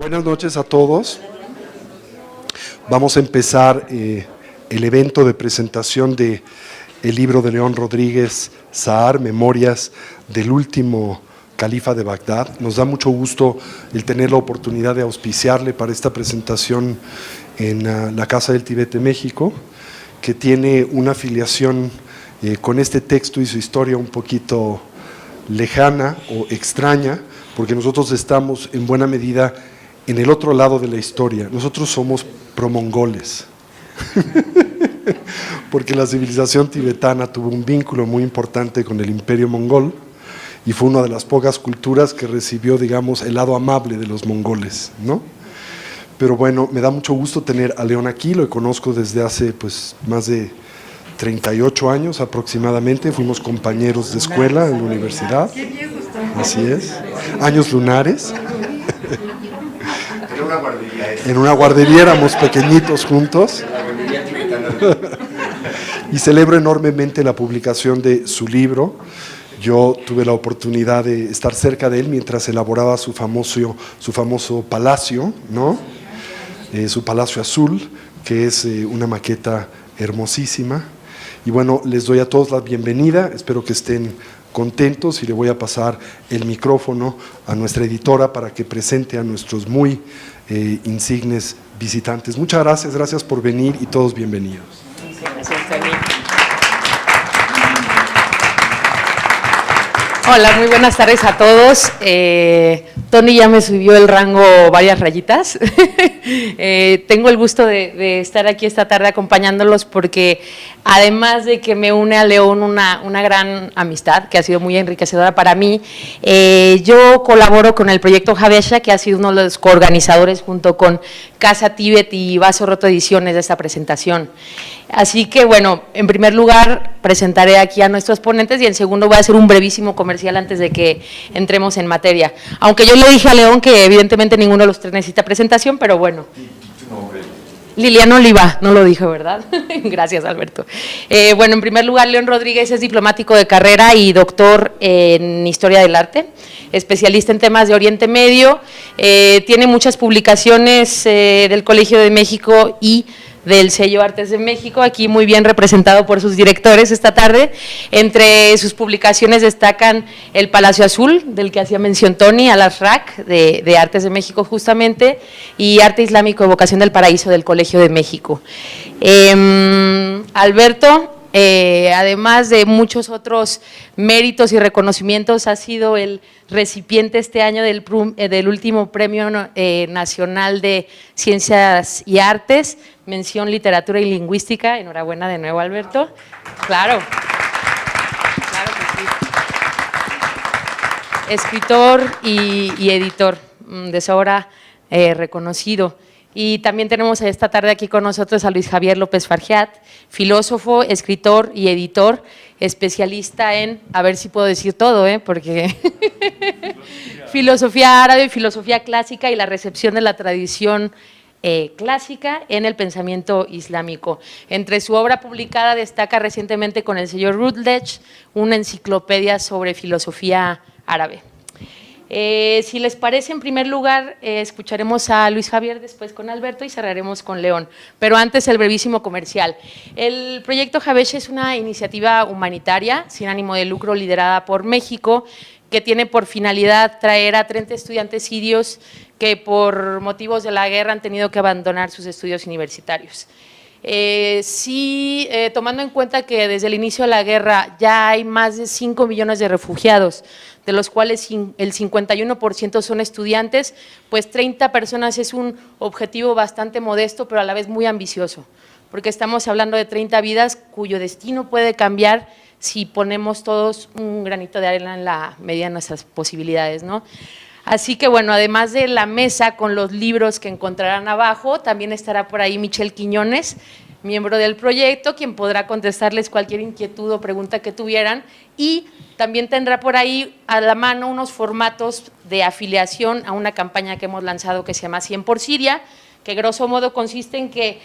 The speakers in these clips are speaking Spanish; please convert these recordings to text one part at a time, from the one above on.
Buenas noches a todos. Vamos a empezar el evento de presentación del libro de León Rodríguez Saar, Memorias del último califa de Bagdad. Nos da mucho gusto el tener la oportunidad de auspiciarle para esta presentación en la Casa del Tibete, México, que tiene una afiliación con este texto y su historia un poquito lejana o extraña, porque nosotros estamos en buena medida en el otro lado de la historia. Nosotros somos promongoles, porque la civilización tibetana tuvo un vínculo muy importante con el imperio mongol y fue una de las pocas culturas que recibió, digamos, el lado amable de los mongoles, ¿no? Pero bueno, me da mucho gusto tener a León aquí, lo conozco desde hace más de 38 años aproximadamente, fuimos compañeros de escuela en la universidad, así es, años lunares. En una guardería éramos pequeñitos juntos. Y celebro enormemente la publicación de su libro. Yo tuve la oportunidad de estar cerca de él mientras elaboraba su famoso palacio, ¿no? Su Palacio Azul, que es una maqueta hermosísima. Y bueno, les doy a todos la bienvenida, espero que estén contentos y le voy a pasar el micrófono a nuestra editora para que presente a nuestros muy insignes visitantes. Muchas gracias, gracias por venir y todos bienvenidos. Gracias, Tony. Hola, muy buenas tardes a todos. Tony ya me subió el rango varias rayitas. Tengo el gusto de estar aquí esta tarde acompañándolos porque además de que me une a León una gran amistad que ha sido muy enriquecedora para mí, yo colaboro con el proyecto Javesha, que ha sido uno de los coorganizadores junto con Casa Tíbet y Vaso Roto Ediciones de esta presentación. Así que bueno, en primer lugar presentaré aquí a nuestros ponentes y en segundo voy a hacer un brevísimo comercial antes de que entremos en materia. Aunque yo le dije a León que evidentemente ninguno de los tres necesita presentación, pero bueno. Liliana Oliva, no lo dijo, ¿verdad? Gracias, Alberto. Bueno, en primer lugar, León Rodríguez es diplomático de carrera y doctor en Historia del Arte, especialista en temas de Oriente Medio, tiene muchas publicaciones del Colegio de México y del sello Artes de México, aquí muy bien representado por sus directores esta tarde. Entre sus publicaciones destacan El Palacio Azul, del que hacía mención Tony, Al-Azraq, de Artes de México justamente, y Arte Islámico, Evocación del Paraíso, del Colegio de México. Alberto, además de muchos otros méritos y reconocimientos, ha sido el recipiente este año del último Premio Nacional de Ciencias y Artes, mención Literatura y Lingüística. Enhorabuena de nuevo, Alberto. Claro que sí. Escritor y editor de sobra reconocido. Y también tenemos esta tarde aquí con nosotros a Luis Javier López Farjat, filósofo, escritor y editor, especialista en, a ver si puedo decir todo, porque filosofía árabe, filosofía clásica y la recepción de la tradición clásica en el pensamiento islámico. Entre su obra publicada destaca recientemente con el sello Routledge una enciclopedia sobre filosofía árabe. Si les parece, en primer lugar, escucharemos a Luis Javier, después con Alberto y cerraremos con León. Pero antes, el brevísimo comercial. El proyecto Javesha es una iniciativa humanitaria sin ánimo de lucro liderada por México que tiene por finalidad traer a 30 estudiantes sirios que por motivos de la guerra han tenido que abandonar sus estudios universitarios. Tomando en cuenta que desde el inicio de la guerra ya hay más de 5 millones de refugiados, de los cuales el 51% son estudiantes, pues 30 personas es un objetivo bastante modesto, pero a la vez muy ambicioso, porque estamos hablando de 30 vidas cuyo destino puede cambiar si ponemos todos un granito de arena en la medida de nuestras posibilidades, ¿no? Así que bueno, además de la mesa con los libros que encontrarán abajo, también estará por ahí Michelle Quiñones, miembro del proyecto, quien podrá contestarles cualquier inquietud o pregunta que tuvieran, y también tendrá por ahí a la mano unos formatos de afiliación a una campaña que hemos lanzado que se llama 100 por Siria, que grosso modo consiste en que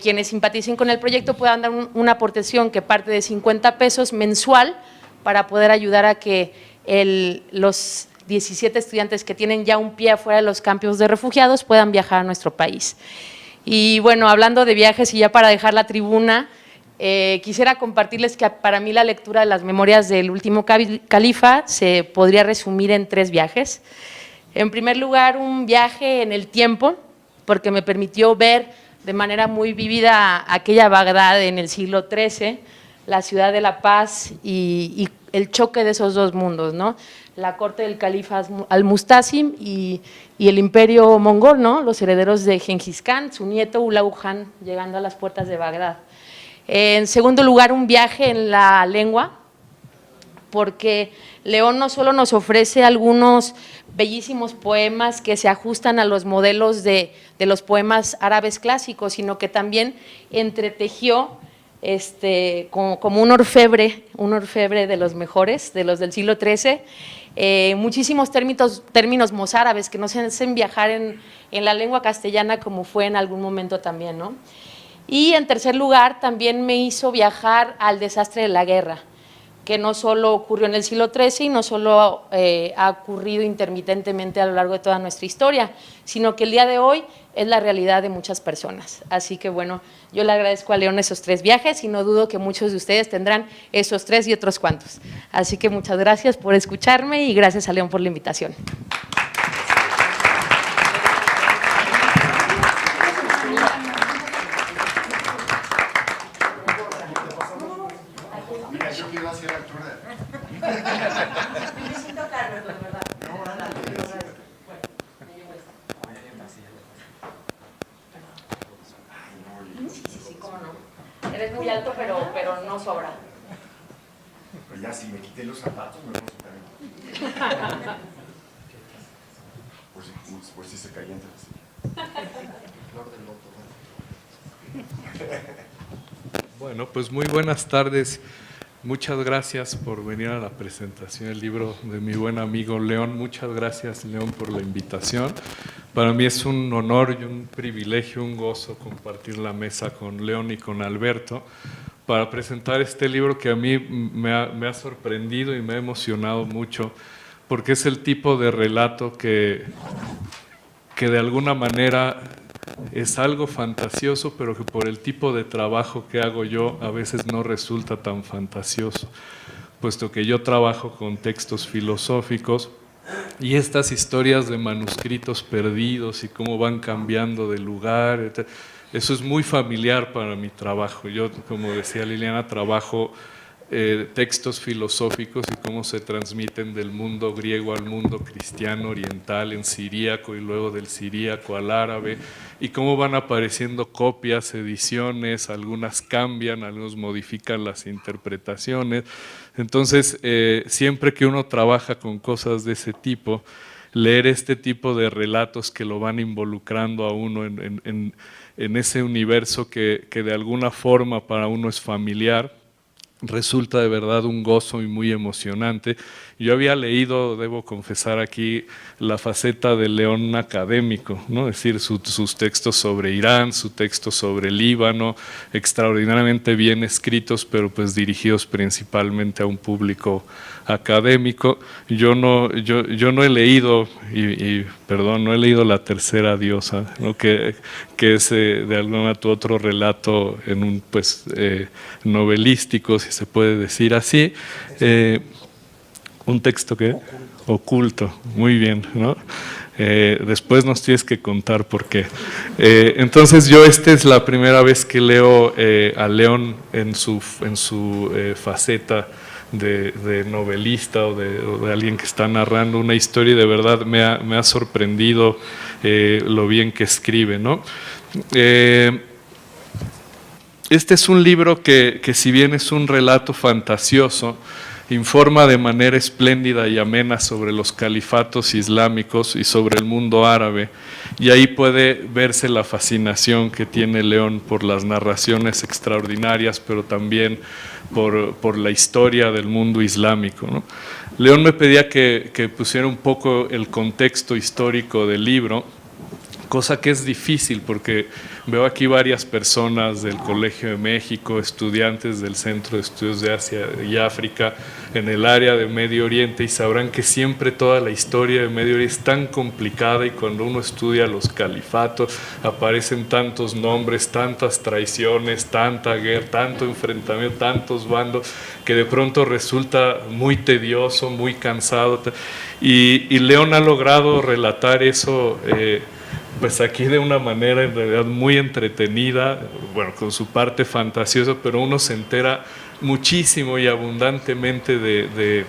quienes simpaticen con el proyecto puedan dar una aportación que parte de 50 pesos mensual para poder ayudar a que los 17 estudiantes que tienen ya un pie afuera de los campos de refugiados puedan viajar a nuestro país. Y bueno, hablando de viajes y ya para dejar la tribuna, quisiera compartirles que para mí la lectura de las memorias del último califa se podría resumir en 3 viajes. En primer lugar, un viaje en el tiempo, porque me permitió ver de manera muy vívida aquella Bagdad en el siglo XIII, la ciudad de la paz y el choque de esos dos mundos, ¿no? La corte del califa al-Mustasim y el imperio mongol, ¿no? Los herederos de Gengis Khan, su nieto Hulagu Khan, llegando a las puertas de Bagdad. En segundo lugar, un viaje en la lengua, porque León no solo nos ofrece algunos bellísimos poemas que se ajustan a los modelos de los poemas árabes clásicos, sino que también entretejió como un orfebre de los mejores, de los del siglo XIII, muchísimos términos mozárabes que nos hacen viajar en la lengua castellana como fue en algún momento también, ¿no? Y en tercer lugar, también me hizo viajar al desastre de la guerra, que no solo ocurrió en el siglo XIII y no solo ha ocurrido intermitentemente a lo largo de toda nuestra historia, sino que el día de hoy es la realidad de muchas personas. Así que bueno, yo le agradezco a León esos 3 viajes y no dudo que muchos de ustedes tendrán esos 3 y otros cuantos. Así que muchas gracias por escucharme y gracias a León por la invitación. Yo quiero hacer altura. Necesito Carlos, de verdad. Sí, cómo no. Eres muy alto, pero no sobra. Pues ya, si me quité los zapatos, me voy a quitar. Por si se calientan así. Flor del loto. Bueno, pues muy buenas tardes. Muchas gracias por venir a la presentación del libro de mi buen amigo León. Muchas gracias, León, por la invitación. Para mí es un honor y un privilegio, un gozo compartir la mesa con León y con Alberto para presentar este libro que a mí me ha sorprendido y me ha emocionado mucho, porque es el tipo de relato que de alguna manera es algo fantasioso, pero que por el tipo de trabajo que hago yo a veces no resulta tan fantasioso, puesto que yo trabajo con textos filosóficos y estas historias de manuscritos perdidos y cómo van cambiando de lugar, etc. Eso es muy familiar para mi trabajo. Yo, como decía Liliana, trabajo textos filosóficos y cómo se transmiten del mundo griego al mundo cristiano oriental en siríaco y luego del siríaco al árabe, y cómo van apareciendo copias, ediciones, algunas cambian, algunos modifican las interpretaciones. Entonces, siempre que uno trabaja con cosas de ese tipo, leer este tipo de relatos que lo van involucrando a uno en ese universo que de alguna forma para uno es familiar, resulta de verdad un gozo y muy emocionante. Yo había leído, debo confesar aquí, la faceta del León académico, ¿no? Es decir, sus textos sobre Irán, su texto sobre Líbano, extraordinariamente bien escritos, pero pues dirigidos principalmente a un público académico. Yo no he leído, perdón, no he leído La tercera diosa, ¿no? que es de algún otro relato en un novelístico, si se puede decir así. Un texto que oculto, muy bien, ¿no? Después nos tienes que contar por qué. Entonces esta es la primera vez que leo a León en su faceta de novelista o de alguien que está narrando una historia, y de verdad me ha sorprendido lo bien que escribe, ¿no? Este es un libro que si bien es un relato fantasioso, informa de manera espléndida y amena sobre los califatos islámicos y sobre el mundo árabe, y ahí puede verse la fascinación que tiene León por las narraciones extraordinarias, pero también por la historia del mundo islámico, ¿no? León me pedía que pusiera un poco el contexto histórico del libro, cosa que es difícil porque veo aquí varias personas del Colegio de México, estudiantes del Centro de Estudios de Asia y África en el área de Medio Oriente, y sabrán que siempre toda la historia de Medio Oriente es tan complicada, y cuando uno estudia los califatos aparecen tantos nombres, tantas traiciones, tanta guerra, tanto enfrentamiento, tantos bandos, que de pronto resulta muy tedioso, muy cansado, y León ha logrado relatar eso pues aquí de una manera en realidad muy entretenida, bueno, con su parte fantasiosa, pero uno se entera muchísimo y abundantemente de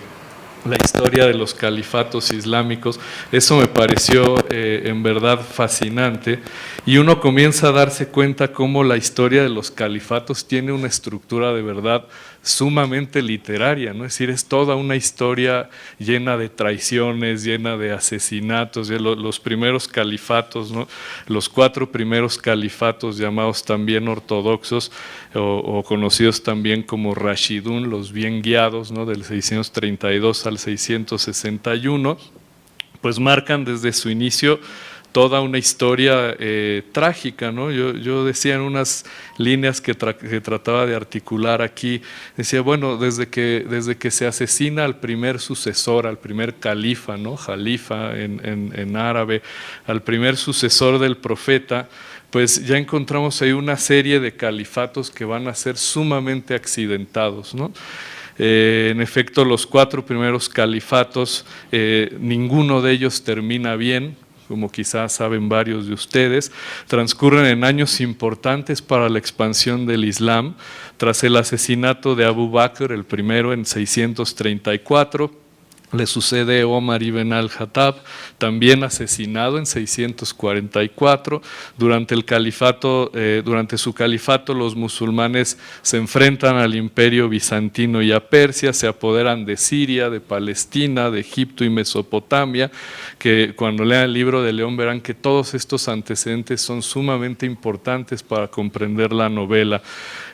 la historia de los califatos islámicos. Eso me pareció en verdad fascinante, y uno comienza a darse cuenta cómo la historia de los califatos tiene una estructura de verdad sumamente literaria, ¿no? Es decir, es toda una historia llena de traiciones, llena de asesinatos. Los primeros califatos, ¿no? Los 4 primeros califatos llamados también ortodoxos o conocidos también como Rashidun, los bien guiados, ¿no? Del 632 al 661, pues marcan desde su inicio toda una historia trágica, ¿no? Yo decía en unas líneas que trataba de articular aquí, decía, bueno, desde que se asesina al primer sucesor, al primer califa, ¿no? Jalifa en árabe, al primer sucesor del profeta, pues ya encontramos ahí una serie de califatos que van a ser sumamente accidentados, ¿no? En efecto, los 4 primeros califatos, ninguno de ellos termina bien, como quizás saben varios de ustedes. Transcurren en años importantes para la expansión del Islam. Tras el asesinato de Abu Bakr, el primero en 634, le sucede Omar ibn al-Khattab, también asesinado en 644. Durante su califato, los musulmanes se enfrentan al imperio bizantino y a Persia, se apoderan de Siria, de Palestina, de Egipto y Mesopotamia, que cuando lean el libro de León verán que todos estos antecedentes son sumamente importantes para comprender la novela.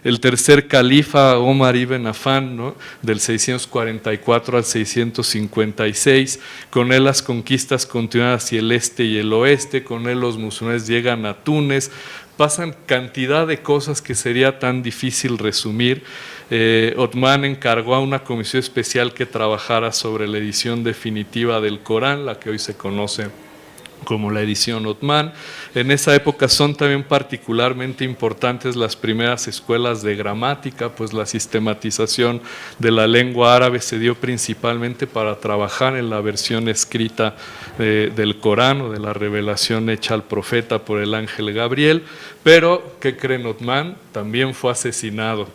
El tercer califa, Omar ibn Afán, ¿no? Del 644 al 656, con él las conquistas continúan hacia el este y el oeste, con él los musulmanes llegan a Túnez, pasan cantidad de cosas que sería tan difícil resumir. Othman encargó a una comisión especial que trabajara sobre la edición definitiva del Corán, la que hoy se conoce como la edición Othman. En esa época son también particularmente importantes las primeras escuelas de gramática, pues la sistematización de la lengua árabe se dio principalmente para trabajar en la versión escrita del Corán o de la revelación hecha al profeta por el ángel Gabriel. Pero, ¿qué creen? Othman también fue asesinado.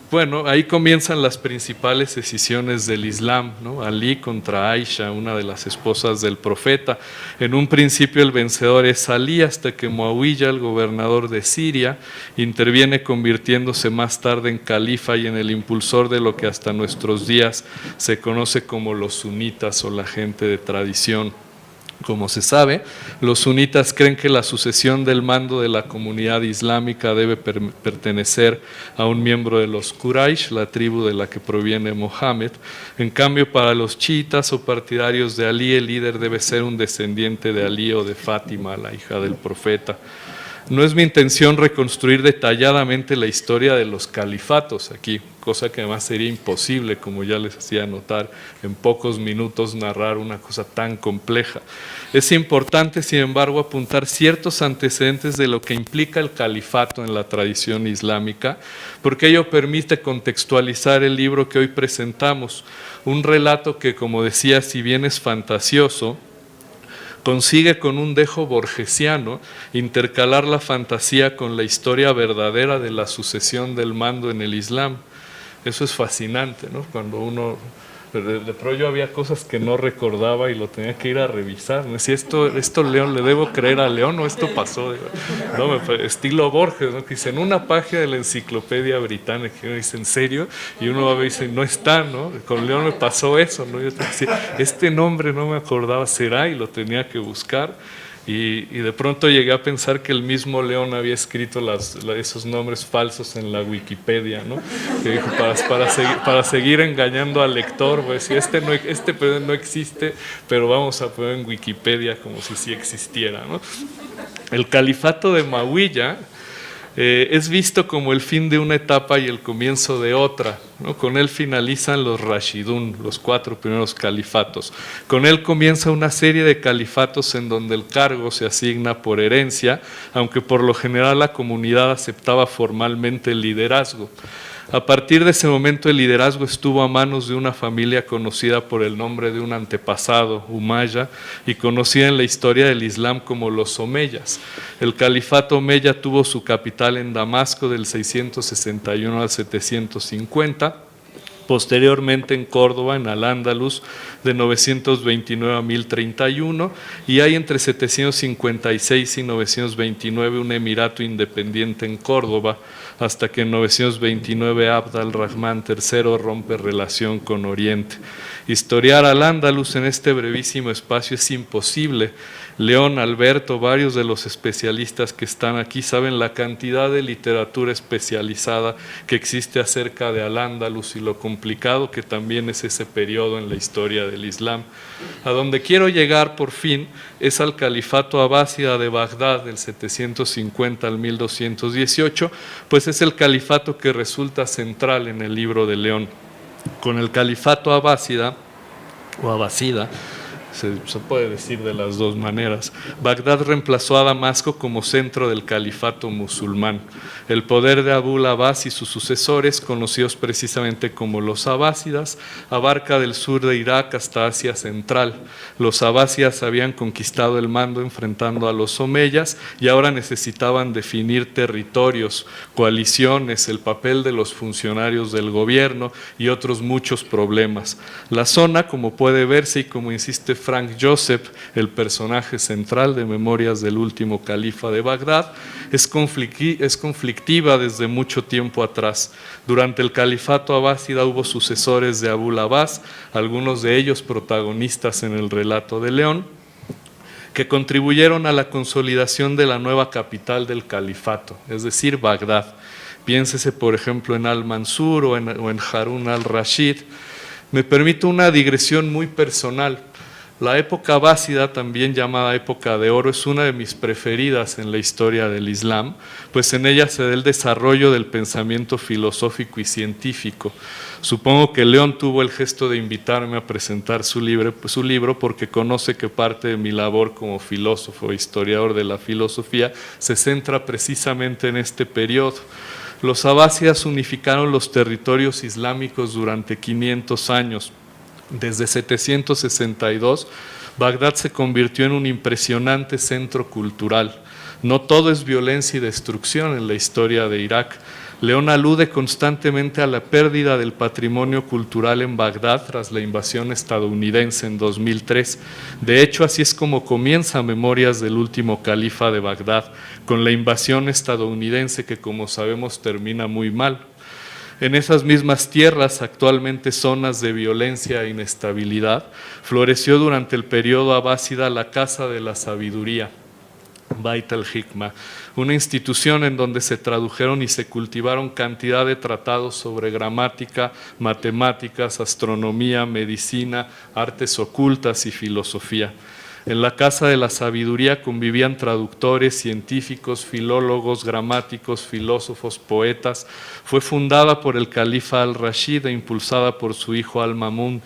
Bueno, ahí comienzan las principales decisiones del Islam, ¿no? Ali contra Aisha, una de las esposas del profeta. En un principio el vencedor es Ali, hasta que Muawiyah, el gobernador de Siria, interviene, convirtiéndose más tarde en califa y en el impulsor de lo que hasta nuestros días se conoce como los sunitas o la gente de tradición. Como se sabe, los sunitas creen que la sucesión del mando de la comunidad islámica debe pertenecer a un miembro de los Quraysh, la tribu de la que proviene Mohammed. En cambio, para los chiitas o partidarios de Ali, el líder debe ser un descendiente de Ali o de Fátima, la hija del profeta. No es mi intención reconstruir detalladamente la historia de los califatos aquí, cosa que además sería imposible, como ya les hacía notar, en pocos minutos narrar una cosa tan compleja. Es importante, sin embargo, apuntar ciertos antecedentes de lo que implica el califato en la tradición islámica, porque ello permite contextualizar el libro que hoy presentamos, un relato que, como decía, si bien es fantasioso, consigue con un dejo borgesiano intercalar la fantasía con la historia verdadera de la sucesión del mando en el Islam. Eso es fascinante, ¿no? Cuando uno, de pronto yo había cosas que no recordaba y lo tenía que ir a revisar. Me decía, esto León, ¿le debo creer a León o esto pasó? No, estilo Borges, ¿no? Que dice, en una página de la enciclopedia británica, que uno dice, ¿en serio? Y uno va a ver y dice, no está, ¿no? Con León me pasó eso, ¿no? Yo decía, este nombre no me acordaba, ¿será? Y lo tenía que buscar. Y de pronto llegué a pensar que el mismo León había escrito esos nombres falsos en la Wikipedia, ¿no? Que dijo, para seguir engañando al lector, pues si este no existe, pero vamos a poner en Wikipedia como si sí existiera, ¿no? El califato de Muawiyah es visto como el fin de una etapa y el comienzo de otra, ¿no? Con él finalizan los Rashidun, los 4 primeros califatos. Con él comienza una serie de califatos en donde el cargo se asigna por herencia, aunque por lo general la comunidad aceptaba formalmente el liderazgo. A partir de ese momento el liderazgo estuvo a manos de una familia conocida por el nombre de un antepasado, Umayya, y conocida en la historia del Islam como los Omeyas. El califato Omeya tuvo su capital en Damasco del 661 al 750, posteriormente en Córdoba, en Al-Ándalus, de 929 a 1031, y hay entre 756 y 929 un emirato independiente en Córdoba, hasta que en 929 Abd al-Rahman III rompe relación con Oriente. Historiar Al-Ándalus en este brevísimo espacio es imposible. León, Alberto, varios de los especialistas que están aquí saben la cantidad de literatura especializada que existe acerca de Al-Ándalus y lo complicado que también es ese periodo en la historia del Islam. A donde quiero llegar por fin es al califato abásida de Bagdad del 750 al 1218, pues es el califato que resulta central en el libro de León. Con el califato abásida o abasida, se puede decir de las dos maneras, Bagdad reemplazó a Damasco como centro del califato musulmán. El poder de Abul Abbas y sus sucesores, conocidos precisamente como los abásidas, abarca del sur de Irak hasta Asia Central. Los abásidas habían conquistado el mando enfrentando a los omeyas y ahora necesitaban definir territorios, coaliciones, el papel de los funcionarios del gobierno y otros muchos problemas. La zona, como puede verse y como insiste Frank Joseph, el personaje central de Memorias del último califa de Bagdad, es conflictiva desde mucho tiempo atrás. Durante el califato abásida hubo sucesores de Abul Abbas, algunos de ellos protagonistas en el relato de León, que contribuyeron a la consolidación de la nueva capital del califato, es decir, Bagdad. Piénsese, por ejemplo, en Al-Mansur o en Harun al-Rashid. Me permito una digresión muy personal. La época abásida, también llamada época de oro, es una de mis preferidas en la historia del Islam, pues en ella se da el desarrollo del pensamiento filosófico y científico. Supongo que León tuvo el gesto de invitarme a presentar su libro porque conoce que parte de mi labor como filósofo e historiador de la filosofía se centra precisamente en este periodo. Los abásidas unificaron los territorios islámicos durante 500 años. Desde 762, Bagdad se convirtió en un impresionante centro cultural. No todo es violencia y destrucción en la historia de Irak. León alude constantemente a la pérdida del patrimonio cultural en Bagdad tras la invasión estadounidense en 2003. De hecho, así es como comienza Memorias del último califa de Bagdad, con la invasión estadounidense que, como sabemos, termina muy mal. En esas mismas tierras, actualmente zonas de violencia e inestabilidad, floreció durante el periodo abásida la Casa de la Sabiduría, Bait al-Hikma, una institución en donde se tradujeron y se cultivaron cantidad de tratados sobre gramática, matemáticas, astronomía, medicina, artes ocultas y filosofía. En la Casa de la Sabiduría convivían traductores, científicos, filólogos, gramáticos, filósofos, poetas. Fue fundada por el califa al-Rashid e impulsada por su hijo Al-Mamun.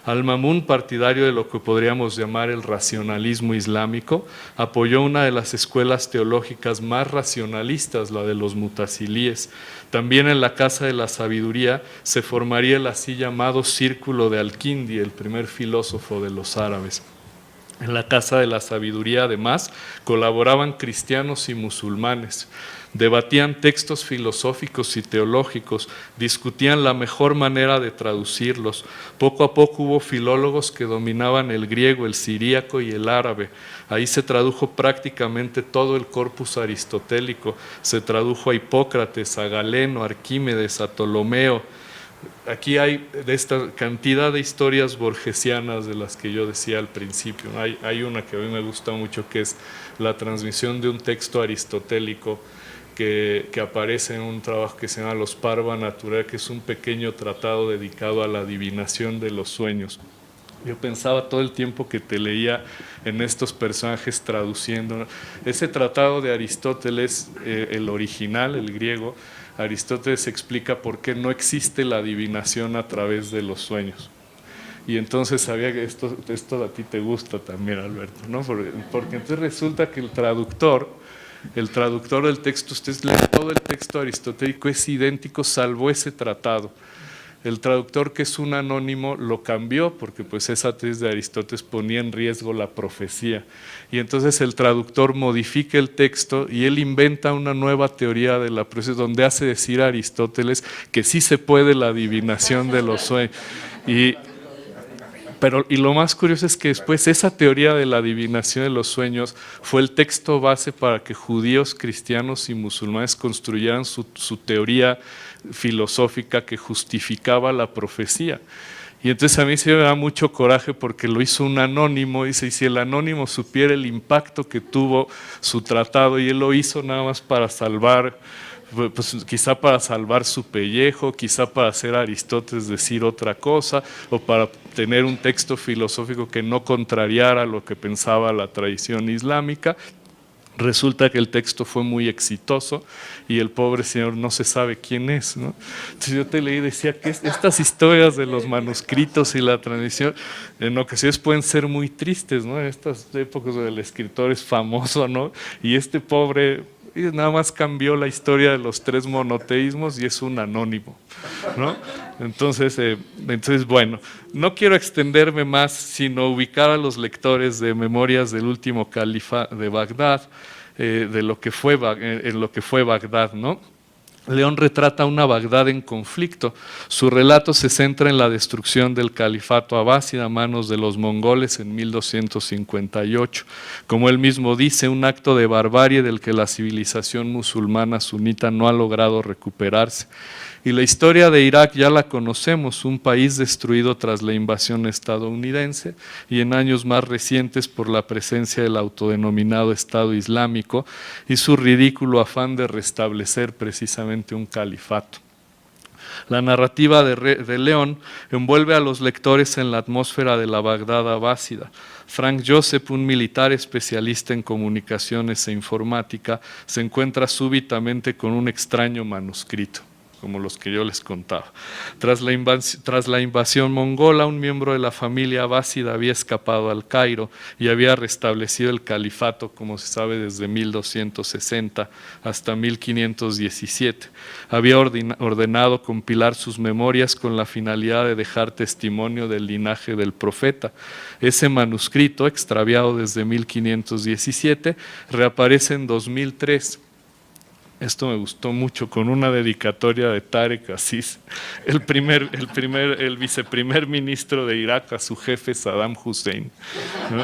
Al-Mamun, partidario de lo que podríamos llamar el racionalismo islámico, apoyó una de las escuelas teológicas más racionalistas, la de los mutasilíes. También en la Casa de la Sabiduría se formaría el así llamado Círculo de Al-Kindi, el primer filósofo de los árabes. En la Casa de la Sabiduría, además, colaboraban cristianos y musulmanes, debatían textos filosóficos y teológicos, discutían la mejor manera de traducirlos. Poco a poco hubo filólogos que dominaban el griego, el siríaco y el árabe. Ahí se tradujo prácticamente todo el corpus aristotélico, se tradujo a Hipócrates, a Galeno, a Arquímedes, a Ptolomeo. aquí hay de esta cantidad de historias borgesianas de las que yo decía al principio. Hay una que a mí me gusta mucho, que es la transmisión de un texto aristotélico que aparece en un trabajo que se llama Los Parva Naturae, que es un pequeño tratado dedicado a la adivinación de los sueños. Yo pensaba todo el tiempo que te leía en estos personajes traduciendo. Ese tratado de Aristóteles, el original, el griego, Aristóteles explica por qué no existe la adivinación a través de los sueños. Y entonces sabía que esto a ti te gusta también, Alberto, ¿no? Porque entonces resulta que el traductor del texto, usted lee todo el texto aristotélico, es idéntico salvo ese tratado. El traductor, que es un anónimo, lo cambió porque pues esa tesis de Aristóteles ponía en riesgo la profecía. Y entonces el traductor modifica el texto y él inventa una nueva teoría de la profecía donde hace decir a Aristóteles que sí se puede la adivinación de los sueños. Y lo más curioso es que después esa teoría de la adivinación de los sueños fue el texto base para que judíos, cristianos y musulmanes construyeran su teoría filosófica que justificaba la profecía. Y entonces a mí sí me da mucho coraje porque lo hizo un anónimo, dice, y si el anónimo supiera el impacto que tuvo su tratado, y él lo hizo nada más para salvar, pues quizá para salvar su pellejo, quizá para hacer a Aristóteles decir otra cosa, o para tener un texto filosófico que no contrariara lo que pensaba la tradición islámica. Resulta que el texto fue muy exitoso y el pobre señor no se sabe quién es, ¿no? Entonces yo te leí y decía que estas historias de los manuscritos y la tradición en ocasiones pueden ser muy tristes, ¿no? En estas épocas donde el escritor es famoso, ¿no? Y este pobre nada más cambió la historia de los 3 monoteísmos y es un anónimo, ¿no? Entonces, bueno, no quiero extenderme más, sino ubicar a los lectores de Memorias del último califa de Bagdad, en lo que fue Bagdad, ¿no? León retrata una Bagdad en conflicto. Su relato se centra en la destrucción del califato abásida a manos de los mongoles en 1258. Como él mismo dice, un acto de barbarie del que la civilización musulmana sunita no ha logrado recuperarse. Y la historia de Irak ya la conocemos, un país destruido tras la invasión estadounidense y en años más recientes por la presencia del autodenominado Estado Islámico y su ridículo afán de restablecer precisamente un califato. La narrativa de León envuelve a los lectores en la atmósfera de la Bagdad abásida. Frank Joseph, un militar especialista en comunicaciones e informática, se encuentra súbitamente con un extraño manuscrito, como los que yo les contaba. Tras la invasión mongola, un miembro de la familia abásida había escapado al Cairo y había restablecido el califato, como se sabe, desde 1260 hasta 1517. Había ordenado compilar sus memorias con la finalidad de dejar testimonio del linaje del profeta. Ese manuscrito, extraviado desde 1517, reaparece en 2003. Esto me gustó mucho, con una dedicatoria de Tarek Aziz, el viceprimer ministro de Irak, a su jefe Saddam Hussein, ¿no?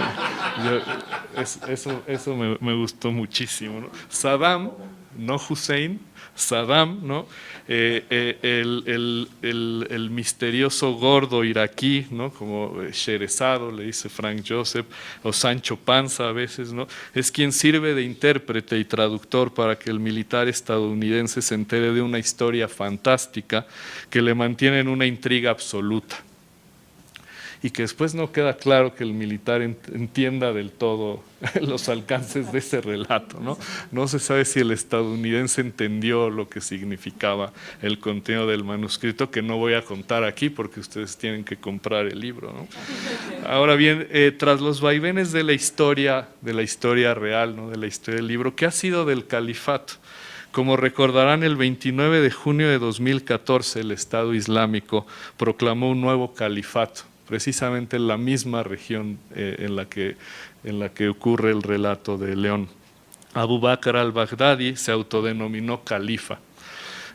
Eso me gustó muchísimo, ¿no? Saddam, no Hussein, Saddam, ¿no? El misterioso gordo iraquí, ¿no? Como Sherezado, le dice Frank Joseph, o Sancho Panza a veces, ¿no? Es quien sirve de intérprete y traductor para que el militar estadounidense se entere de una historia fantástica que le mantiene en una intriga absoluta. Y que después no queda claro que el militar entienda del todo los alcances de ese relato, ¿no? No se sabe si el estadounidense entendió lo que significaba el contenido del manuscrito, que no voy a contar aquí porque ustedes tienen que comprar el libro, ¿no? Ahora bien, tras los vaivenes de la historia real, ¿no? De la historia del libro, ¿qué ha sido del califato? Como recordarán, el 29 de junio de 2014 el Estado Islámico proclamó un nuevo califato, precisamente en la misma región en la que ocurre el relato de León. Abu Bakr al-Baghdadi se autodenominó califa.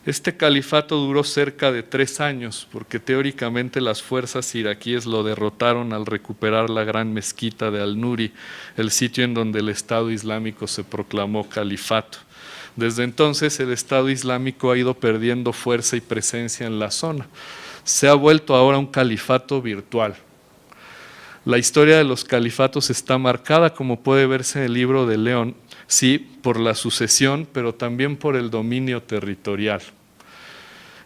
Este califato duró cerca de 3 años, porque teóricamente las fuerzas iraquíes lo derrotaron al recuperar la gran mezquita de Al-Nuri, el sitio en donde el Estado Islámico se proclamó califato. Desde entonces el Estado Islámico ha ido perdiendo fuerza y presencia en la zona. se ha vuelto ahora un califato virtual. La historia de los califatos está marcada, como puede verse en el libro de León, sí, por la sucesión, pero también por el dominio territorial.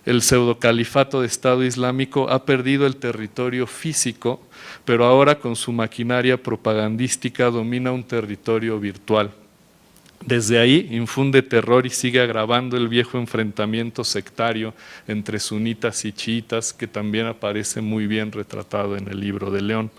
El pseudocalifato de Estado Islámico ha perdido el territorio físico, pero ahora con su maquinaria propagandística domina un territorio virtual. Desde ahí infunde terror y sigue agravando el viejo enfrentamiento sectario entre sunitas y chiitas, que también aparece muy bien retratado en el libro de León.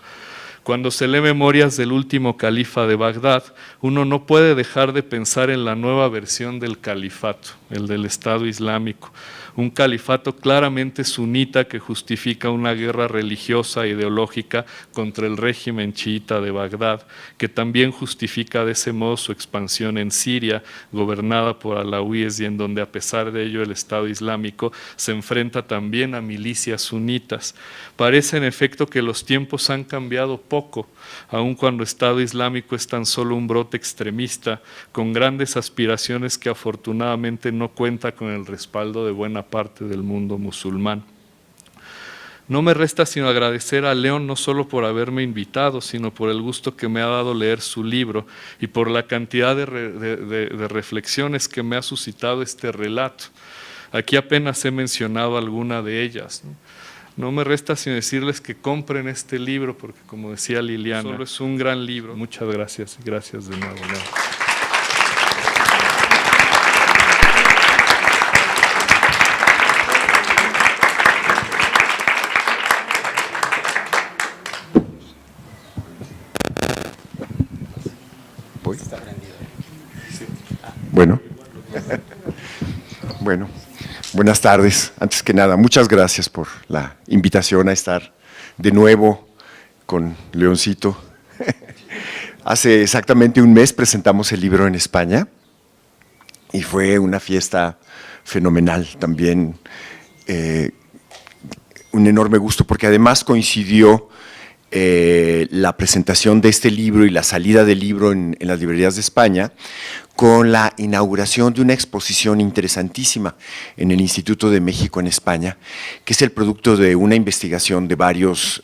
Cuando se lee Memorias del último califa de Bagdad, uno no puede dejar de pensar en la nueva versión del califato, el del Estado Islámico. Un califato claramente sunita que justifica una guerra religiosa e ideológica contra el régimen chiita de Bagdad, que también justifica de ese modo su expansión en Siria, gobernada por alauíes, y en donde a pesar de ello el Estado Islámico se enfrenta también a milicias sunitas. Parece en efecto que los tiempos han cambiado poco, aun cuando Estado Islámico es tan solo un brote extremista, con grandes aspiraciones que afortunadamente no cuenta con el respaldo de buena parte del mundo musulmán. No me resta sino agradecer a León no solo por haberme invitado, sino por el gusto que me ha dado leer su libro y por la cantidad de reflexiones que me ha suscitado este relato. Aquí apenas he mencionado alguna de ellas, ¿no? No me resta sino decirles que compren este libro, porque como decía Liliana, solo es un gran libro. Muchas gracias, gracias de nuevo, León. ¿Voy? Bueno. Bueno. Buenas tardes. Antes que nada, muchas gracias por la invitación a estar de nuevo con Leoncito. Hace exactamente un mes presentamos el libro en España y fue una fiesta fenomenal también, un enorme gusto, porque además coincidió la presentación de este libro y la salida del libro en las librerías de España con la inauguración de una exposición interesantísima en el Instituto de México en España, que es el producto de una investigación de varios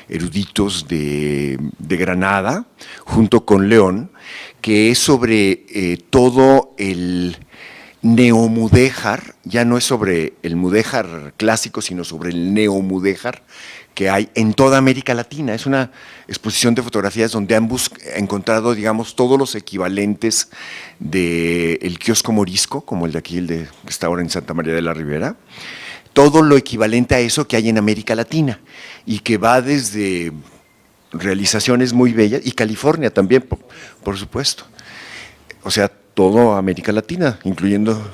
eruditos de Granada, junto con León, que es sobre todo el neomudéjar. Ya no es sobre el mudéjar clásico, sino sobre el neomudéjar que hay en toda América Latina. Es una exposición de fotografías donde han encontrado, digamos, todos los equivalentes del kiosco morisco, como el de aquí, el que está ahora en Santa María de la Ribera, todo lo equivalente a eso que hay en América Latina, y que va desde realizaciones muy bellas, y California también, por supuesto. O sea, toda América Latina, incluyendo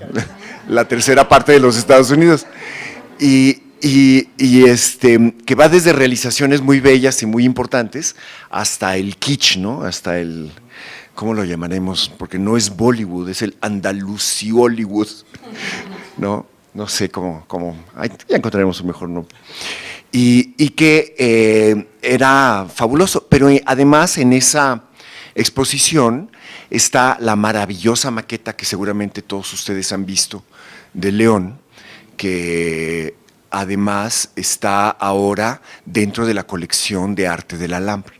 la tercera parte de los Estados Unidos. Que va desde realizaciones muy bellas y muy importantes hasta el kitsch, ¿no? Hasta el, ¿cómo lo llamaremos? Porque no es Bollywood, es el Andalusi-Hollywood, ¿no? No sé cómo ya encontraremos un mejor nombre. Y que era fabuloso, pero además en esa exposición está la maravillosa maqueta que seguramente todos ustedes han visto de León, que además está ahora dentro de la colección de arte de la Alhambra.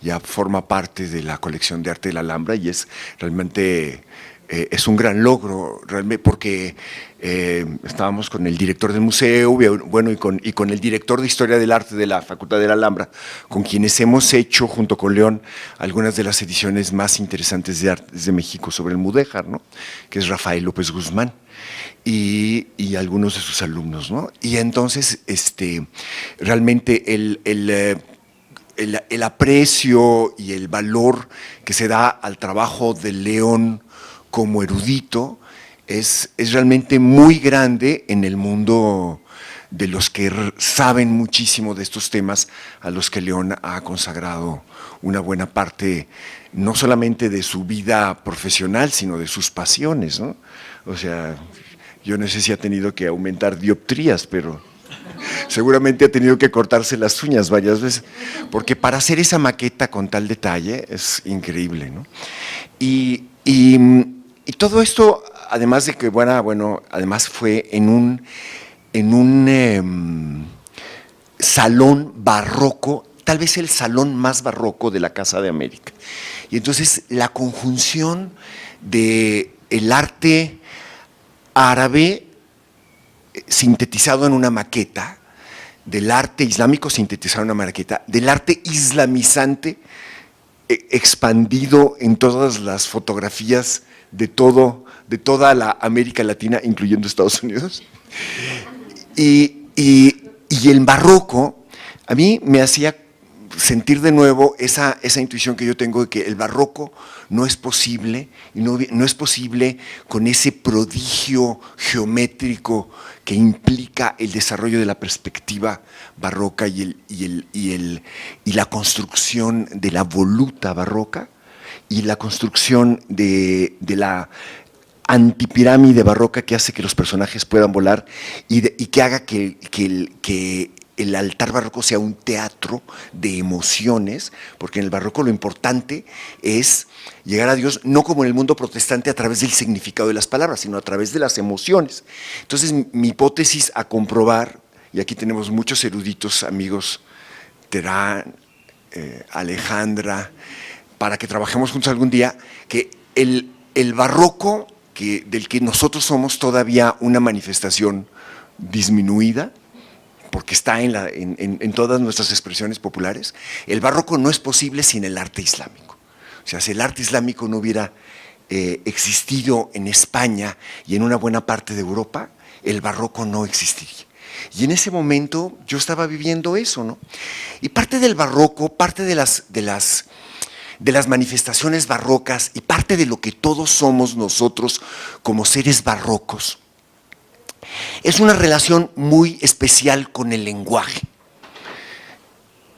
Ya forma parte de la colección de arte de la Alhambra y es realmente es un gran logro, realmente, porque estábamos con el director del museo, bueno, y con el director de Historia del Arte de la Facultad de la Alhambra, con quienes hemos hecho, junto con León, algunas de las ediciones más interesantes de arte de México sobre el mudéjar, ¿no? Que es Rafael López Guzmán. Y algunos de sus alumnos, ¿no? Y entonces, realmente el aprecio y el valor que se da al trabajo de León como erudito es realmente muy grande en el mundo de los que saben muchísimo de estos temas, a los que León ha consagrado una buena parte, no solamente de su vida profesional, sino de sus pasiones, ¿no? O sea, yo no sé si ha tenido que aumentar dioptrías, pero seguramente ha tenido que cortarse las uñas varias veces, porque para hacer esa maqueta con tal detalle es increíble, ¿no? Y todo esto, además de que, bueno, además fue en salón barroco, tal vez el salón más barroco de la Casa de América. Y entonces la conjunción del arte árabe sintetizado en una maqueta, del arte islámico sintetizado en una maqueta, del arte islamizante expandido en todas las fotografías de toda la América Latina, incluyendo Estados Unidos. Y el barroco a mí me hacía sentir de nuevo esa intuición que yo tengo de que el barroco no es posible, y no es posible con ese prodigio geométrico que implica el desarrollo de la perspectiva barroca y la construcción de la voluta barroca y la construcción de la antipirámide barroca que hace que los personajes puedan volar y que haga que el altar barroco sea un teatro de emociones, porque en el barroco lo importante es llegar a Dios no como en el mundo protestante a través del significado de las palabras, sino a través de las emociones. Entonces mi hipótesis a comprobar, y aquí tenemos muchos eruditos amigos, Terán, Alejandra, para que trabajemos juntos algún día, que el barroco, del que nosotros somos todavía una manifestación disminuida, porque está en todas nuestras expresiones populares, el barroco no es posible sin el arte islámico. O sea, si el arte islámico no hubiera existido en España y en una buena parte de Europa, el barroco no existiría. Y en ese momento yo estaba viviendo eso, ¿no? Y parte del barroco, parte de las manifestaciones barrocas y parte de lo que todos somos nosotros como seres barrocos, es una relación muy especial con el lenguaje.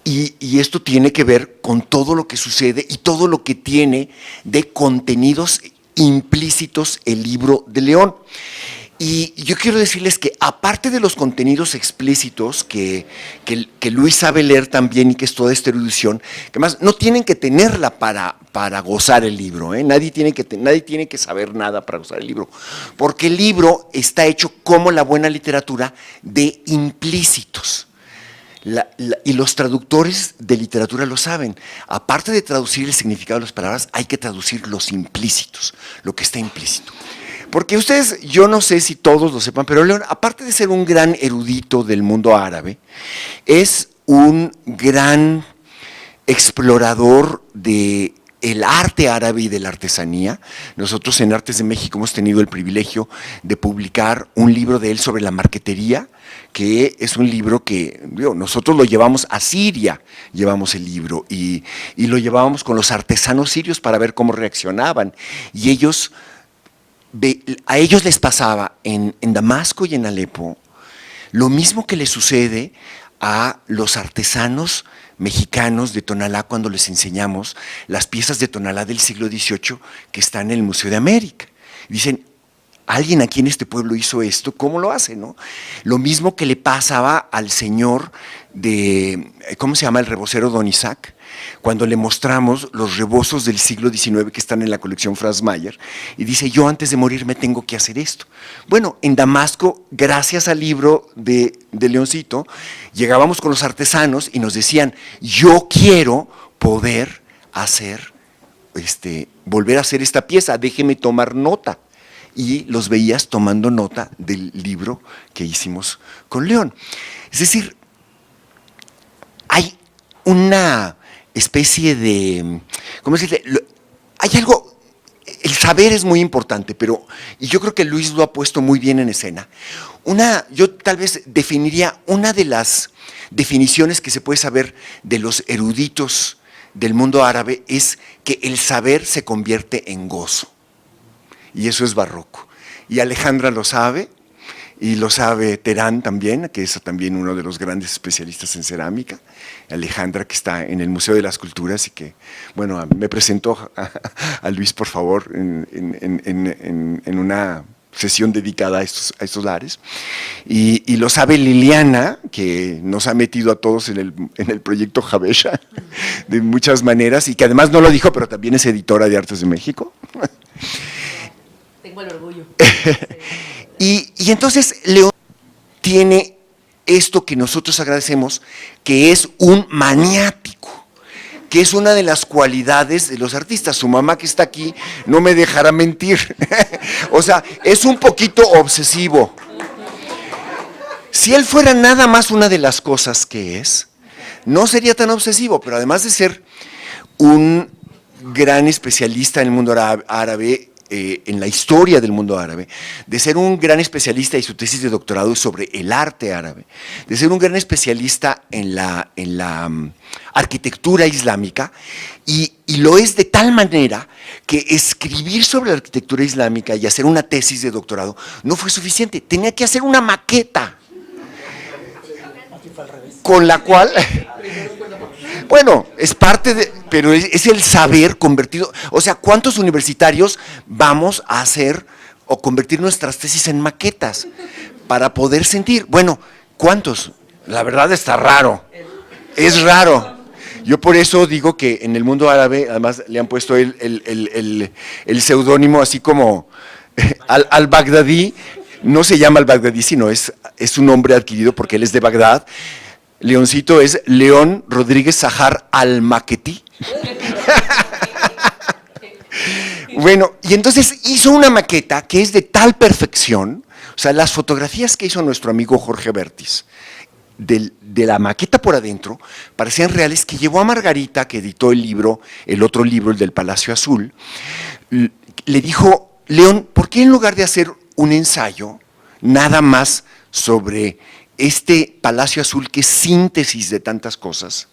Y esto tiene que ver con todo lo que sucede y todo lo que tiene de contenidos implícitos el libro de León. Y yo quiero decirles que aparte de los contenidos explícitos que Luis sabe leer también y que es toda esta erudición, que además no tienen que tenerla para gozar el libro, ¿eh? Nadie tiene que saber nada para gozar el libro, porque el libro está hecho como la buena literatura de implícitos. Y los traductores de literatura lo saben. Aparte de traducir el significado de las palabras, hay que traducir los implícitos, lo que está implícito. Porque ustedes, yo no sé si todos lo sepan, pero León, aparte de ser un gran erudito del mundo árabe, es un gran explorador del arte árabe y de la artesanía. Nosotros en Artes de México hemos tenido el privilegio de publicar un libro de él sobre la marquetería, que es un libro que nosotros lo llevamos a Siria, llevamos el libro, y lo llevábamos con los artesanos sirios para ver cómo reaccionaban. Y a ellos les pasaba en Damasco y en Alepo lo mismo que le sucede a los artesanos mexicanos de Tonalá cuando les enseñamos las piezas de Tonalá del siglo XVIII que están en el Museo de América. Dicen, alguien aquí en este pueblo hizo esto, ¿cómo lo hace, no? Lo mismo que le pasaba al señor de, ¿cómo se llama? El rebocero Don Isaac, cuando le mostramos los rebozos del siglo XIX que están en la colección Franz Mayer, y dice, yo antes de morir me tengo que hacer esto. Bueno, en Damasco, gracias al libro de Leoncito, llegábamos con los artesanos y nos decían, yo quiero poder hacer, volver a hacer esta pieza, déjeme tomar nota. Y los veías tomando nota del libro que hicimos con León. Es decir, hay una especie de, ¿cómo decirle? Hay algo, el saber es muy importante, y yo creo que Luis lo ha puesto muy bien en escena. Yo tal vez definiría una de las definiciones que se puede saber de los eruditos del mundo árabe es que el saber se convierte en gozo. Y eso es barroco. Y Alejandra lo sabe, y lo sabe Terán también, que es también uno de los grandes especialistas en cerámica. Alejandra, que está en el Museo de las Culturas y que, bueno, me presentó a Luis, por favor, en una sesión dedicada a estos lares. Y lo sabe Liliana, que nos ha metido a todos en el proyecto Javesha de muchas maneras, y que además no lo dijo, pero también es editora de Artes de México. Tengo el orgullo. Y entonces León tiene esto que nosotros agradecemos, que es un maniático, que es una de las cualidades de los artistas. Su mamá, que está aquí, no me dejará mentir. O sea, es un poquito obsesivo. Si él fuera nada más una de las cosas que es, no sería tan obsesivo, pero además de ser un gran especialista en el mundo árabe, en la historia del mundo árabe, de ser un gran especialista, y su tesis de doctorado es sobre el arte árabe, de ser un gran especialista en la arquitectura islámica, y lo es de tal manera que escribir sobre la arquitectura islámica y hacer una tesis de doctorado no fue suficiente, tenía que hacer una maqueta, con la cual, bueno, es parte de, pero es el saber convertido. O sea, ¿cuántos universitarios vamos a hacer o convertir nuestras tesis en maquetas para poder sentir? Bueno, ¿cuántos? La verdad está raro, es raro. Yo por eso digo que en el mundo árabe, además le han puesto el seudónimo así como al-Baghdadi. No se llama al-Baghdadi, sino es un nombre adquirido porque él es de Bagdad. Leoncito es León Rodríguez Zahar al-Maquetí. Bueno, y entonces hizo una maqueta que es de tal perfección, o sea, las fotografías que hizo nuestro amigo Jorge Bertis, de la maqueta por adentro, parecían reales, que llevó a Margarita, que editó el libro, el otro libro, el del Palacio Azul, le dijo, León, ¿por qué en lugar de hacer un ensayo nada más sobre este Palacio Azul, que es síntesis de tantas cosas,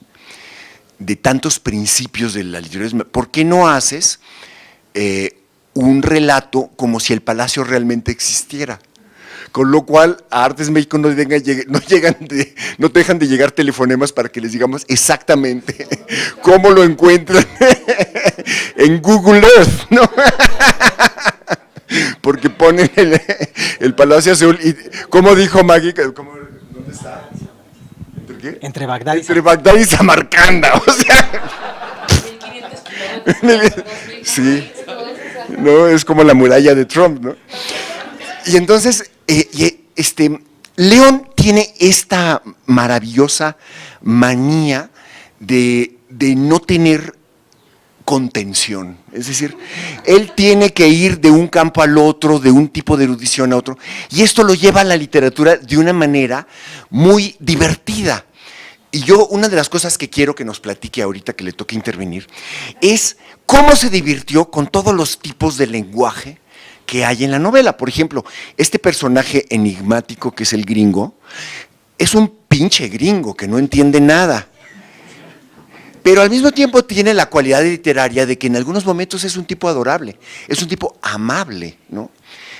de tantos principios de la literatura, ¿por qué no haces un relato como si el palacio realmente existiera? Con lo cual a Artes México no dejan de llegar telefonemas para que les digamos exactamente cómo lo encuentran en Google Earth, ¿no? Porque ponen el Palacio Azul y, ¿cómo dijo Maggie? ¿Dónde está? ¿Entre qué? Entre Bagdad y Entre Bagdad y Samarcanda, o sea. 1500 kilómetros. Sí, no, es como la muralla de Trump, ¿no? Y entonces, León tiene esta maravillosa manía de no tener contención, es decir, él tiene que ir de un campo al otro, de un tipo de erudición a otro, y esto lo lleva a la literatura de una manera muy divertida. Y yo, una de las cosas que quiero que nos platique ahorita que le toque intervenir, es cómo se divirtió con todos los tipos de lenguaje que hay en la novela. Por ejemplo, este personaje enigmático que es el gringo, es un pinche gringo que no entiende nada, pero al mismo tiempo tiene la cualidad literaria de que en algunos momentos es un tipo adorable, es un tipo amable, ¿no?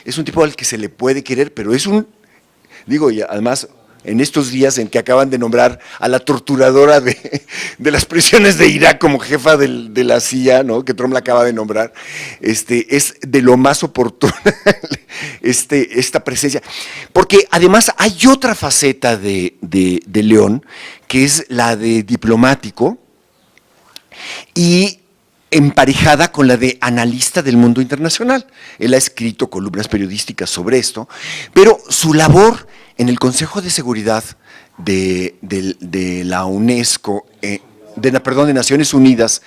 Es un tipo al que se le puede querer, pero es un, digo, y además en estos días en que acaban de nombrar a la torturadora de las prisiones de Irak como jefa de la CIA, ¿no? Que Trump la acaba de nombrar, es de lo más oportuna esta presencia. Porque además hay otra faceta de León, que es la de diplomático, y emparejada con la de analista del mundo internacional. Él ha escrito columnas periodísticas sobre esto, pero su labor en el Consejo de Seguridad de la UNESCO, de Naciones Unidas,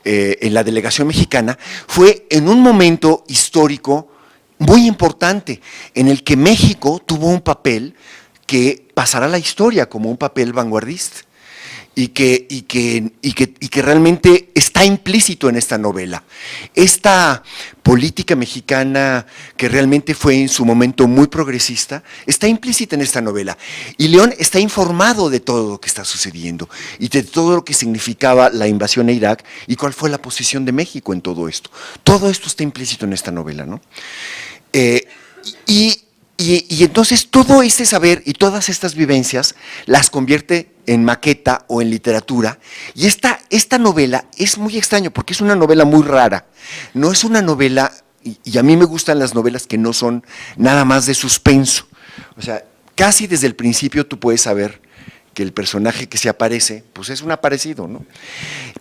en la delegación mexicana, fue en un momento histórico muy importante, en el que México tuvo un papel que pasará a la historia como un papel vanguardista. Y que realmente está implícito en esta novela. Esta política mexicana, que realmente fue en su momento muy progresista, está implícita en esta novela. Y León está informado de todo lo que está sucediendo y de todo lo que significaba la invasión a Irak y cuál fue la posición de México en todo esto. Todo esto está implícito en esta novela, ¿no? Y entonces todo este saber y todas estas vivencias las convierte en maqueta o en literatura. Y esta novela es muy extraño porque es una novela muy rara. No es una novela, y a mí me gustan las novelas que no son nada más de suspenso. O sea, casi desde el principio tú puedes saber que el personaje que se aparece, pues es un aparecido, ¿no?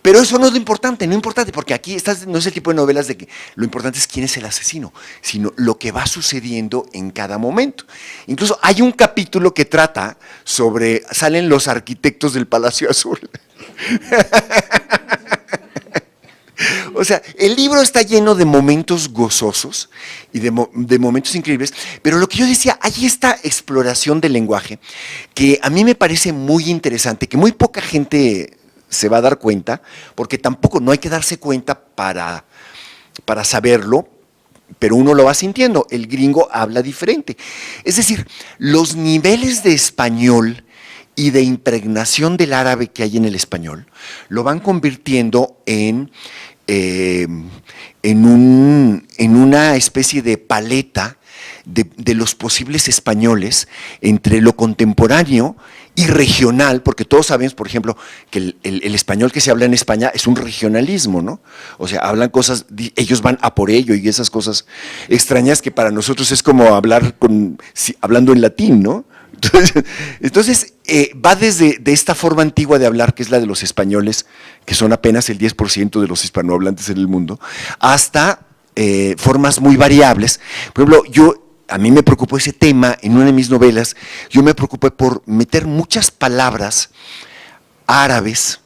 Pero eso no es lo importante, porque aquí no es el tipo de novelas de que lo importante es quién es el asesino, sino lo que va sucediendo en cada momento. Incluso hay un capítulo que trata sobre, salen los arquitectos del Palacio Azul. O sea, el libro está lleno de momentos gozosos y de momentos increíbles, pero lo que yo decía, hay esta exploración del lenguaje que a mí me parece muy interesante, que muy poca gente se va a dar cuenta, porque tampoco no hay que darse cuenta para saberlo, pero uno lo va sintiendo. El gringo habla diferente. Es decir, los niveles de español y de impregnación del árabe que hay en el español lo van convirtiendo en una especie de paleta de los posibles españoles entre lo contemporáneo y regional, porque todos sabemos, por ejemplo, que el español que se habla en España es un regionalismo, ¿no? O sea, hablan cosas, ellos van a por ello y esas cosas extrañas que para nosotros es como hablar hablando en latín, ¿no? Entonces va desde esta forma antigua de hablar, que es la de los españoles, que son apenas el 10% de los hispanohablantes en el mundo, hasta formas muy variables. Por ejemplo, a mí me preocupó ese tema en una de mis novelas. Yo me preocupé por meter muchas palabras árabes,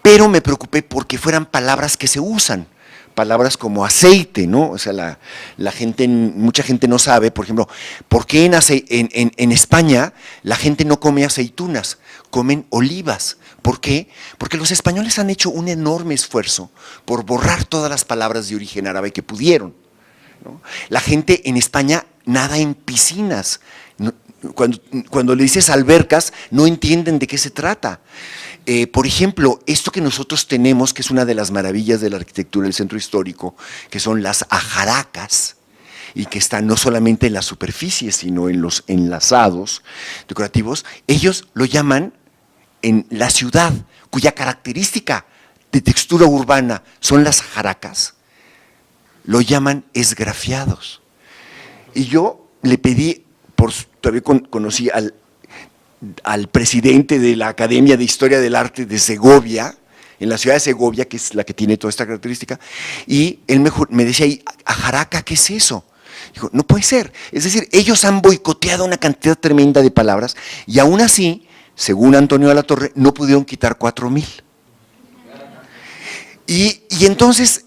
pero me preocupé porque fueran palabras que se usan. Palabras como aceite, ¿no? O sea, mucha gente no sabe, por ejemplo, por qué en España la gente no come aceitunas, comen olivas. ¿Por qué? Porque los españoles han hecho un enorme esfuerzo por borrar todas las palabras de origen árabe que pudieron, ¿no? La gente en España nada en piscinas. Cuando le dices albercas, no entienden de qué se trata. Por ejemplo, esto que nosotros tenemos, que es una de las maravillas de la arquitectura del centro histórico, que son las ajaracas, y que están no solamente en la superficie, sino en los enlazados decorativos, ellos lo llaman en la ciudad, cuya característica de textura urbana son las ajaracas, lo llaman esgrafiados. Y yo le pedí, todavía conocí al presidente de la Academia de Historia del Arte de Segovia, en la ciudad de Segovia, que es la que tiene toda esta característica, y él me decía ahí, ajaraca, ¿qué es eso? Dijo, no puede ser. Es decir, ellos han boicoteado una cantidad tremenda de palabras, y aún así, según Antonio de la Torre, no pudieron quitar 4,000. Y entonces,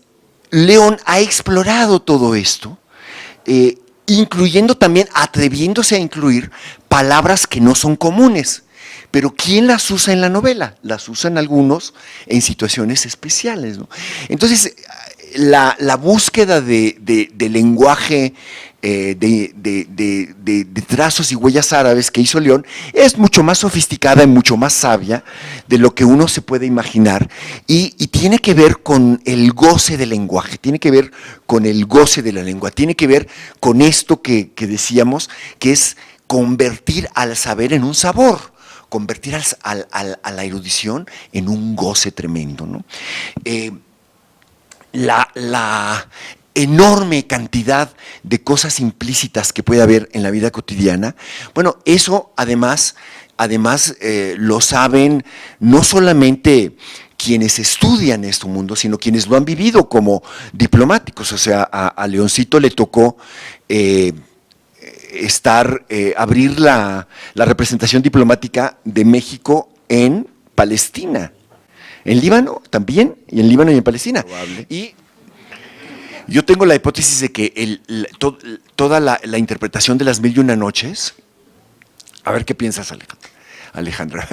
León ha explorado todo esto, incluyendo también, atreviéndose a incluir palabras que no son comunes. Pero ¿quién las usa en la novela? Las usan algunos en situaciones especiales, ¿no? Entonces, la búsqueda de lenguaje, de trazos y huellas árabes que hizo León es mucho más sofisticada y mucho más sabia de lo que uno se puede imaginar, y tiene que ver con el goce del lenguaje, tiene que ver con el goce de la lengua, tiene que ver con esto que decíamos, que es convertir al saber en un sabor, convertir a la erudición en un goce tremendo, ¿no? La enorme cantidad de cosas implícitas que puede haber en la vida cotidiana, bueno, eso además lo saben no solamente quienes estudian este mundo, sino quienes lo han vivido como diplomáticos. O sea, a Leoncito le tocó abrir la representación diplomática de México en Palestina, en Líbano también, y en Líbano y en Palestina. Probable. Y yo tengo la hipótesis de que toda la interpretación de las 1001 noches, a ver qué piensas, Alejandra.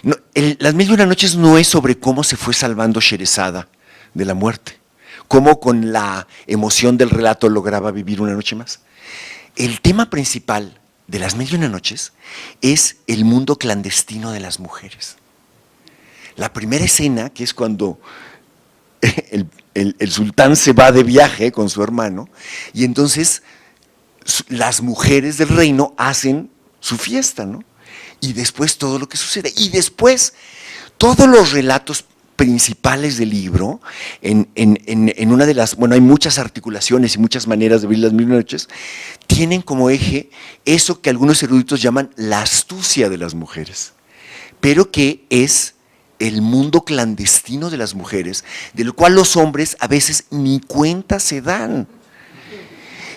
No, las 1001 noches no es sobre cómo se fue salvando Sherezada de la muerte, cómo con la emoción del relato lograba vivir una noche más. El tema principal de las 1001 noches es el mundo clandestino de las mujeres. La primera escena, que es cuando el sultán se va de viaje con su hermano, y entonces las mujeres del reino hacen su fiesta, ¿no? Y después todo lo que sucede. Y después todos los relatos principales del libro, en una de las, bueno, hay muchas articulaciones y muchas maneras de ver las 1001 noches, tienen como eje eso que algunos eruditos llaman la astucia de las mujeres. pero que es el mundo clandestino de las mujeres, del cual los hombres a veces ni cuenta se dan,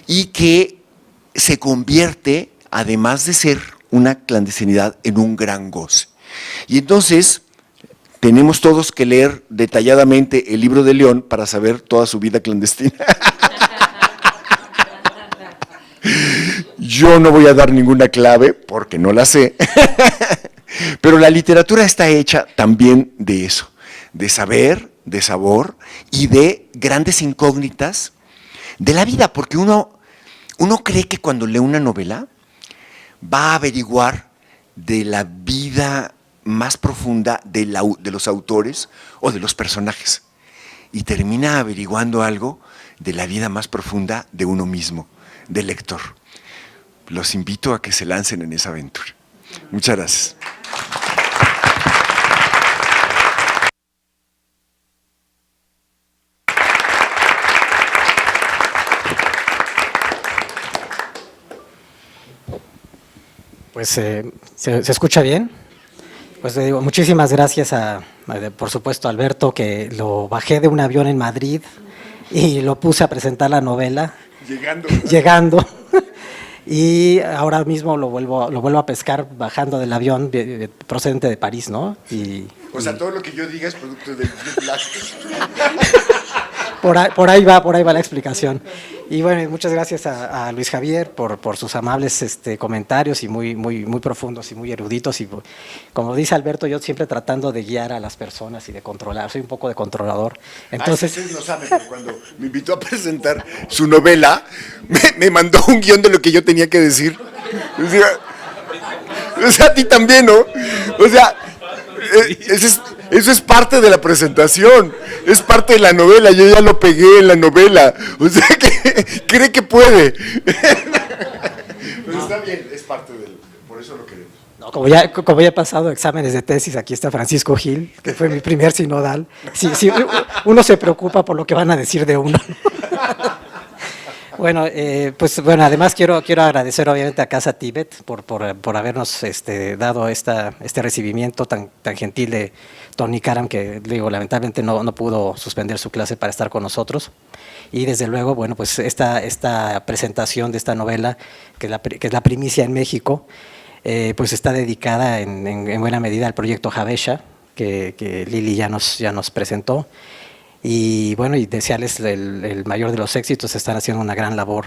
y que se convierte, además de ser una clandestinidad, en un gran goce. Y entonces tenemos todos que leer detalladamente el libro de León para saber toda su vida clandestina. Yo no voy a dar ninguna clave porque no la sé, pero la literatura está hecha también de eso, de saber, de sabor y de grandes incógnitas de la vida, porque uno cree que cuando lee una novela va a averiguar de la vida más profunda de los autores o de los personajes, y termina averiguando algo de la vida más profunda de uno mismo, del lector. Los invito a que se lancen en esa aventura. Muchas gracias. Pues se escucha bien. Pues le digo, muchísimas gracias por supuesto, a Alberto, que lo bajé de un avión en Madrid y lo puse a presentar la novela. Llegando. Y ahora mismo lo vuelvo a pescar bajando del avión procedente de París, ¿no? O sea, todo lo que yo diga es producto del por ahí va la explicación. Y bueno, muchas gracias a Luis Javier por sus amables comentarios y muy profundos y muy eruditos. Y como dice Alberto, yo siempre tratando de guiar a las personas y de controlar, soy un poco de controlador. Entonces, ustedes no saben, pero cuando me invitó a presentar su novela, me mandó un guión de lo que yo tenía que decir. O sea, a ti también, ¿no? O sea, eso es parte de la presentación, es parte de la novela, yo ya lo pegué en la novela, o sea que cree que puede. Pues está bien, es parte por eso lo queremos. no, como ya he pasado exámenes de tesis, aquí está Francisco Gil, que fue mi primer sinodal. Sí, uno se preocupa por lo que van a decir de uno. Bueno, además quiero agradecer obviamente a Casa Tíbet por habernos dado este recibimiento tan gentil de Tony Karam, que digo, lamentablemente no pudo suspender su clase para estar con nosotros. Y desde luego, bueno, pues esta presentación de esta novela, que es la primicia en México, pues está dedicada en buena medida al proyecto Javesha, que Lili ya nos presentó. Y bueno, y desearles el mayor de los éxitos. Están haciendo una gran labor,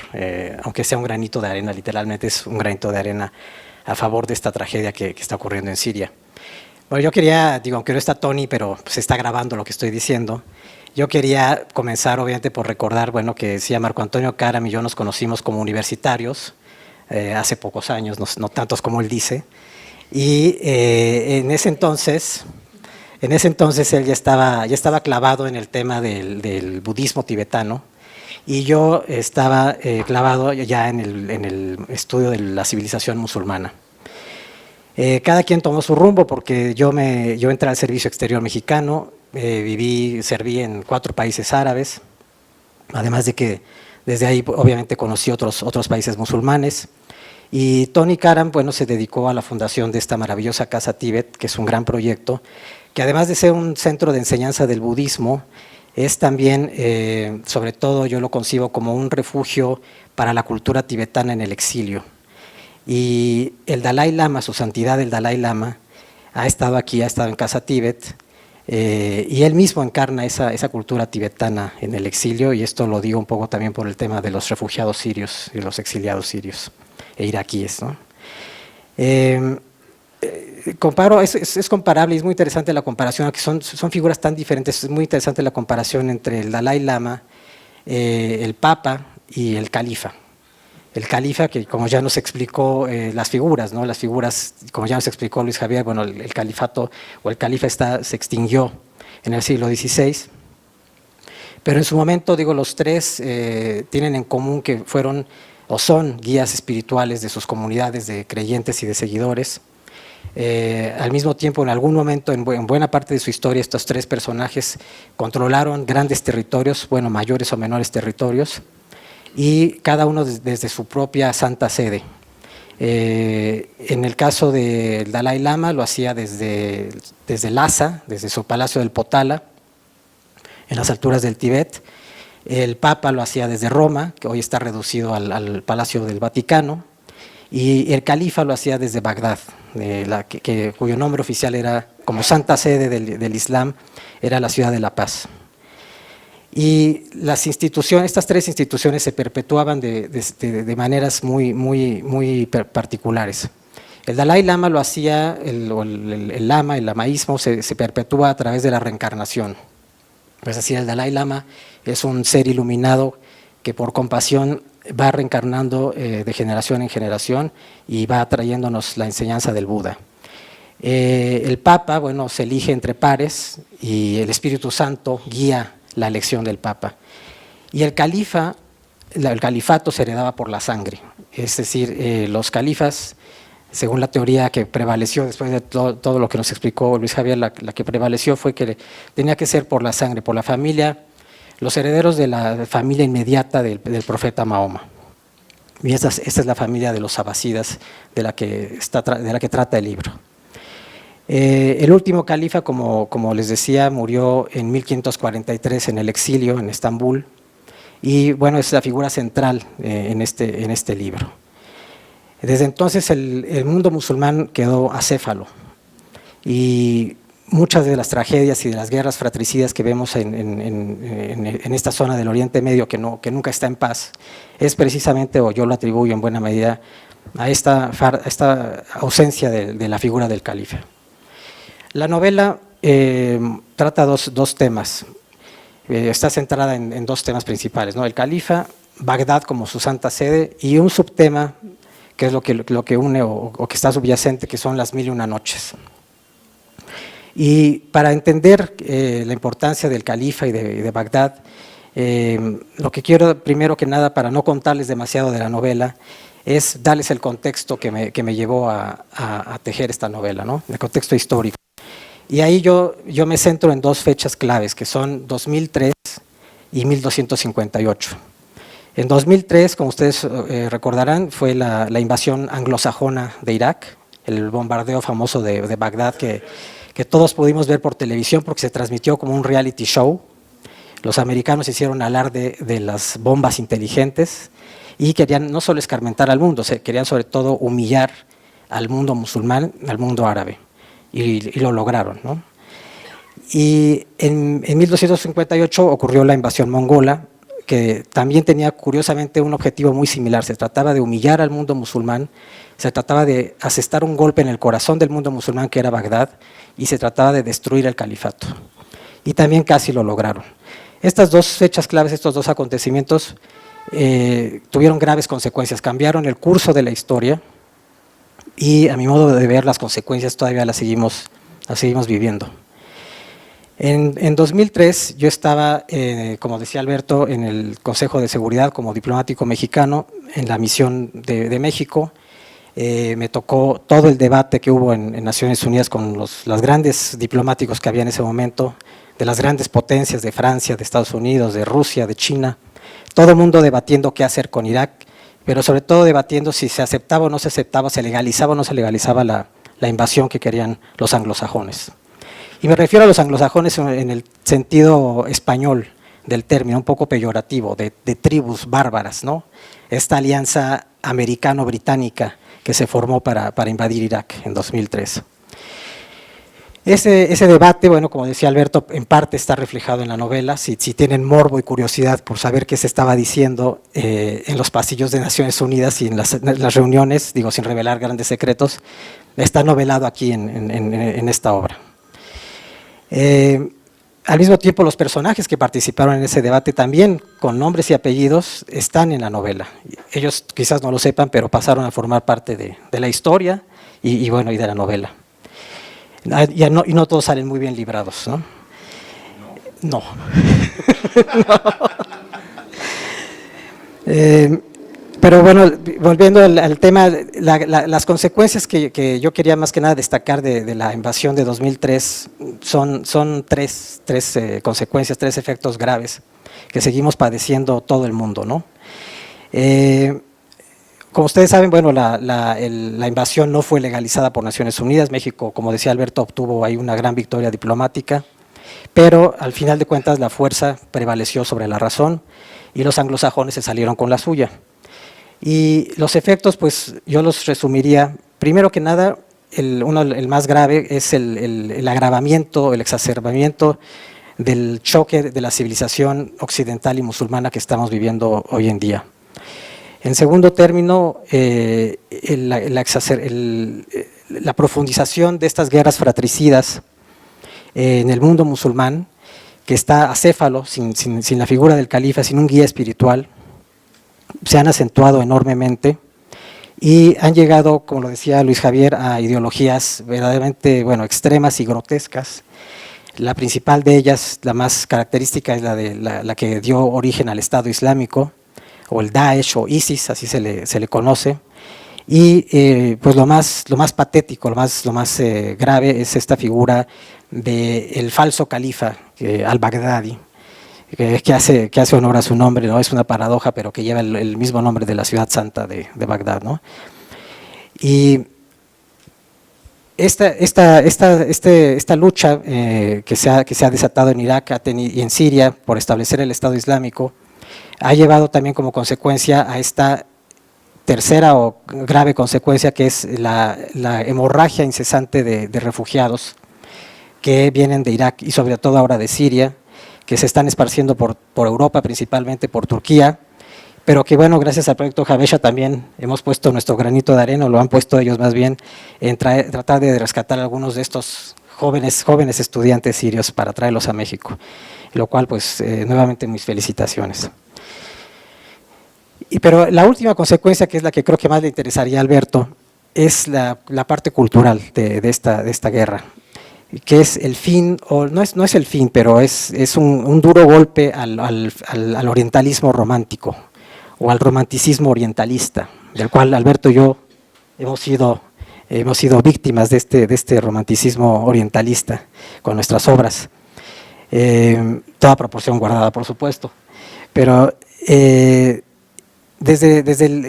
aunque sea un granito de arena, literalmente es un granito de arena a favor de esta tragedia que está ocurriendo en Siria. Bueno, yo quería, aunque no está Tony, pero se está grabando lo que estoy diciendo, yo quería comenzar obviamente por recordar, bueno, que decía Marco Antonio Karam y yo nos conocimos como universitarios hace pocos años, no tantos como él dice, y en ese entonces él ya estaba clavado en el tema del budismo tibetano, y yo estaba clavado ya en el estudio de la civilización musulmana. Cada quien tomó su rumbo, porque yo entré al servicio exterior mexicano, serví en 4 países árabes, además de que desde ahí obviamente conocí otros países musulmanes. Y Tony Karam, bueno, se dedicó a la fundación de esta maravillosa Casa Tíbet, que es un gran proyecto, que además de ser un centro de enseñanza del budismo, es también, sobre todo yo lo concibo como un refugio para la cultura tibetana en el exilio. Y el Dalai Lama, su santidad el Dalai Lama, ha estado aquí, ha estado en Casa Tíbet, y él mismo encarna esa cultura tibetana en el exilio, y esto lo digo un poco también por el tema de los refugiados sirios y los exiliados sirios e iraquíes, ¿no? Es comparable, y es muy interesante la comparación, aunque son figuras tan diferentes. Es muy interesante la comparación entre el Dalai Lama, el Papa y el Califa. El Califa, que como ya nos explicó las figuras, ¿no? Las figuras, como ya nos explicó Luis Javier, bueno, el califato o el califa se extinguió en el siglo XVI, pero en su momento, los tres tienen en común que fueron o son guías espirituales de sus comunidades de creyentes y de seguidores. Al mismo tiempo, en algún momento, en buena parte de su historia, estos 3 personajes controlaron grandes territorios, bueno, mayores o menores territorios, y cada uno desde su propia santa sede. En el caso del Dalai Lama lo hacía desde Lhasa, desde su palacio del Potala, en las alturas del Tíbet. El Papa lo hacía desde Roma, que hoy está reducido al Palacio del Vaticano, y el Califa lo hacía desde Bagdad, cuyo nombre oficial era, como Santa Sede del Islam, era la ciudad de la paz. Y estas tres instituciones se perpetuaban de maneras muy particulares. El Dalai Lama lo hacía, el lama, el lamaísmo se perpetúa a través de la reencarnación. Es decir, el Dalai Lama es un ser iluminado que por compasión va reencarnando de generación en generación y va trayéndonos la enseñanza del Buda. El Papa, bueno, se elige entre pares y el Espíritu Santo guía la elección del Papa. Y el califato se heredaba por la sangre, es decir, los califas, según la teoría que prevaleció después de todo lo que nos explicó Luis Javier, la que prevaleció fue que tenía que ser por la sangre, por la familia, los herederos de la familia inmediata del profeta Mahoma. Y esta es la familia de los abasidas de la que trata el libro. El último califa, como les decía, murió en 1543 en el exilio en Estambul, y bueno, es la figura central en este libro. Desde entonces el mundo musulmán quedó acéfalo, y muchas de las tragedias y de las guerras fratricidas que vemos en esta zona del Oriente Medio, que nunca está en paz, es precisamente, o yo lo atribuyo en buena medida, a esta ausencia de la figura del califa. La novela trata dos temas, está centrada en dos temas principales, ¿no? El califa, Bagdad como su santa sede, y un subtema que es lo que une o que está subyacente, que son las 1001 noches. Y para entender la importancia del califa y de Bagdad, lo que quiero primero que nada, para no contarles demasiado de la novela, es darles el contexto que me llevó a tejer esta novela, ¿no? El contexto histórico. Y ahí yo me centro en dos fechas claves, que son 2003 y 1258. En 2003, como ustedes recordarán, fue la invasión anglosajona de Irak, el bombardeo famoso de Bagdad que todos pudimos ver por televisión porque se transmitió como un reality show. Los americanos hicieron alarde de las bombas inteligentes y querían no solo escarmentar al mundo, querían sobre todo humillar al mundo musulmán, al mundo árabe. Y lo lograron, ¿no? Y en 1258 ocurrió la invasión mongola, que también tenía curiosamente un objetivo muy similar. Se trataba de humillar al mundo musulmán, se trataba de asestar un golpe en el corazón del mundo musulmán, que era Bagdad, y se trataba de destruir el califato. Y también casi lo lograron. Estas dos fechas claves, estos dos acontecimientos, tuvieron graves consecuencias, cambiaron el curso de la historia, y a mi modo de ver las consecuencias todavía las seguimos viviendo. En 2003 yo estaba, como decía Alberto, en el Consejo de Seguridad como diplomático mexicano en la misión de México. Me tocó todo el debate que hubo en Naciones Unidas con los grandes diplomáticos que había en ese momento, de las grandes potencias de Francia, de Estados Unidos, de Rusia, de China, todo el mundo debatiendo qué hacer con Irak, pero sobre todo debatiendo si se aceptaba o no se aceptaba, se legalizaba o no se legalizaba la invasión que querían los anglosajones. Y me refiero a los anglosajones en el sentido español del término, un poco peyorativo, de tribus bárbaras, ¿no? Esta alianza americano-británica que se formó para invadir Irak en 2003. Ese debate, bueno, como decía Alberto, en parte está reflejado en la novela. Si tienen morbo y curiosidad por saber qué se estaba diciendo en los pasillos de Naciones Unidas y en las reuniones, digo, sin revelar grandes secretos, está novelado aquí en esta obra. Al mismo tiempo, los personajes que participaron en ese debate también, con nombres y apellidos, están en la novela. Ellos quizás no lo sepan, pero pasaron a formar parte de la historia y de la novela. Y no todos salen muy bien librados, ¿no? No. Pero bueno, volviendo al tema, las consecuencias que yo quería más que nada destacar de la invasión de 2003 son tres consecuencias, tres efectos graves que seguimos padeciendo todo el mundo, ¿no? Como ustedes saben, bueno, la invasión no fue legalizada por Naciones Unidas. México, como decía Alberto, obtuvo ahí una gran victoria diplomática, pero al final de cuentas la fuerza prevaleció sobre la razón y los anglosajones se salieron con la suya. Y los efectos, pues yo los resumiría, primero que nada, el más grave es el agravamiento, el exacerbamiento del choque de la civilización occidental y musulmana que estamos viviendo hoy en día. En segundo término, la profundización de estas guerras fratricidas en el mundo musulmán, que está acéfalo, sin la figura del califa, sin un guía espiritual, se han acentuado enormemente y han llegado, como lo decía Luis Javier, a ideologías verdaderamente extremas y grotescas. La principal de ellas, la más característica, es la que dio origen al Estado Islámico, o el Daesh o ISIS, así se le conoce. Y pues lo más patético, lo más grave es esta figura del falso califa al-Baghdadi, que hace honor a su nombre, ¿no? Es una paradoja, pero que lleva el mismo nombre de la ciudad santa de Bagdad, ¿no? Y esta lucha que se ha desatado en Irak y en Siria por establecer el Estado Islámico ha llevado también como consecuencia a esta tercera o grave consecuencia, que es la hemorragia incesante de refugiados que vienen de Irak y sobre todo ahora de Siria, que se están esparciendo por Europa, principalmente por Turquía, pero que gracias al proyecto Habesha también hemos puesto nuestro granito de arena, o lo han puesto ellos más bien, en tratar de rescatar a algunos de estos jóvenes estudiantes sirios para traerlos a México, lo cual pues nuevamente mis felicitaciones. Pero la última consecuencia, que es la que creo que más le interesaría a Alberto, es la parte cultural de esta guerra, que es el fin, o no es el fin, pero es un duro golpe al orientalismo romántico, o al romanticismo orientalista, del cual Alberto y yo hemos sido víctimas de este romanticismo orientalista con nuestras obras, toda proporción guardada, por supuesto, pero desde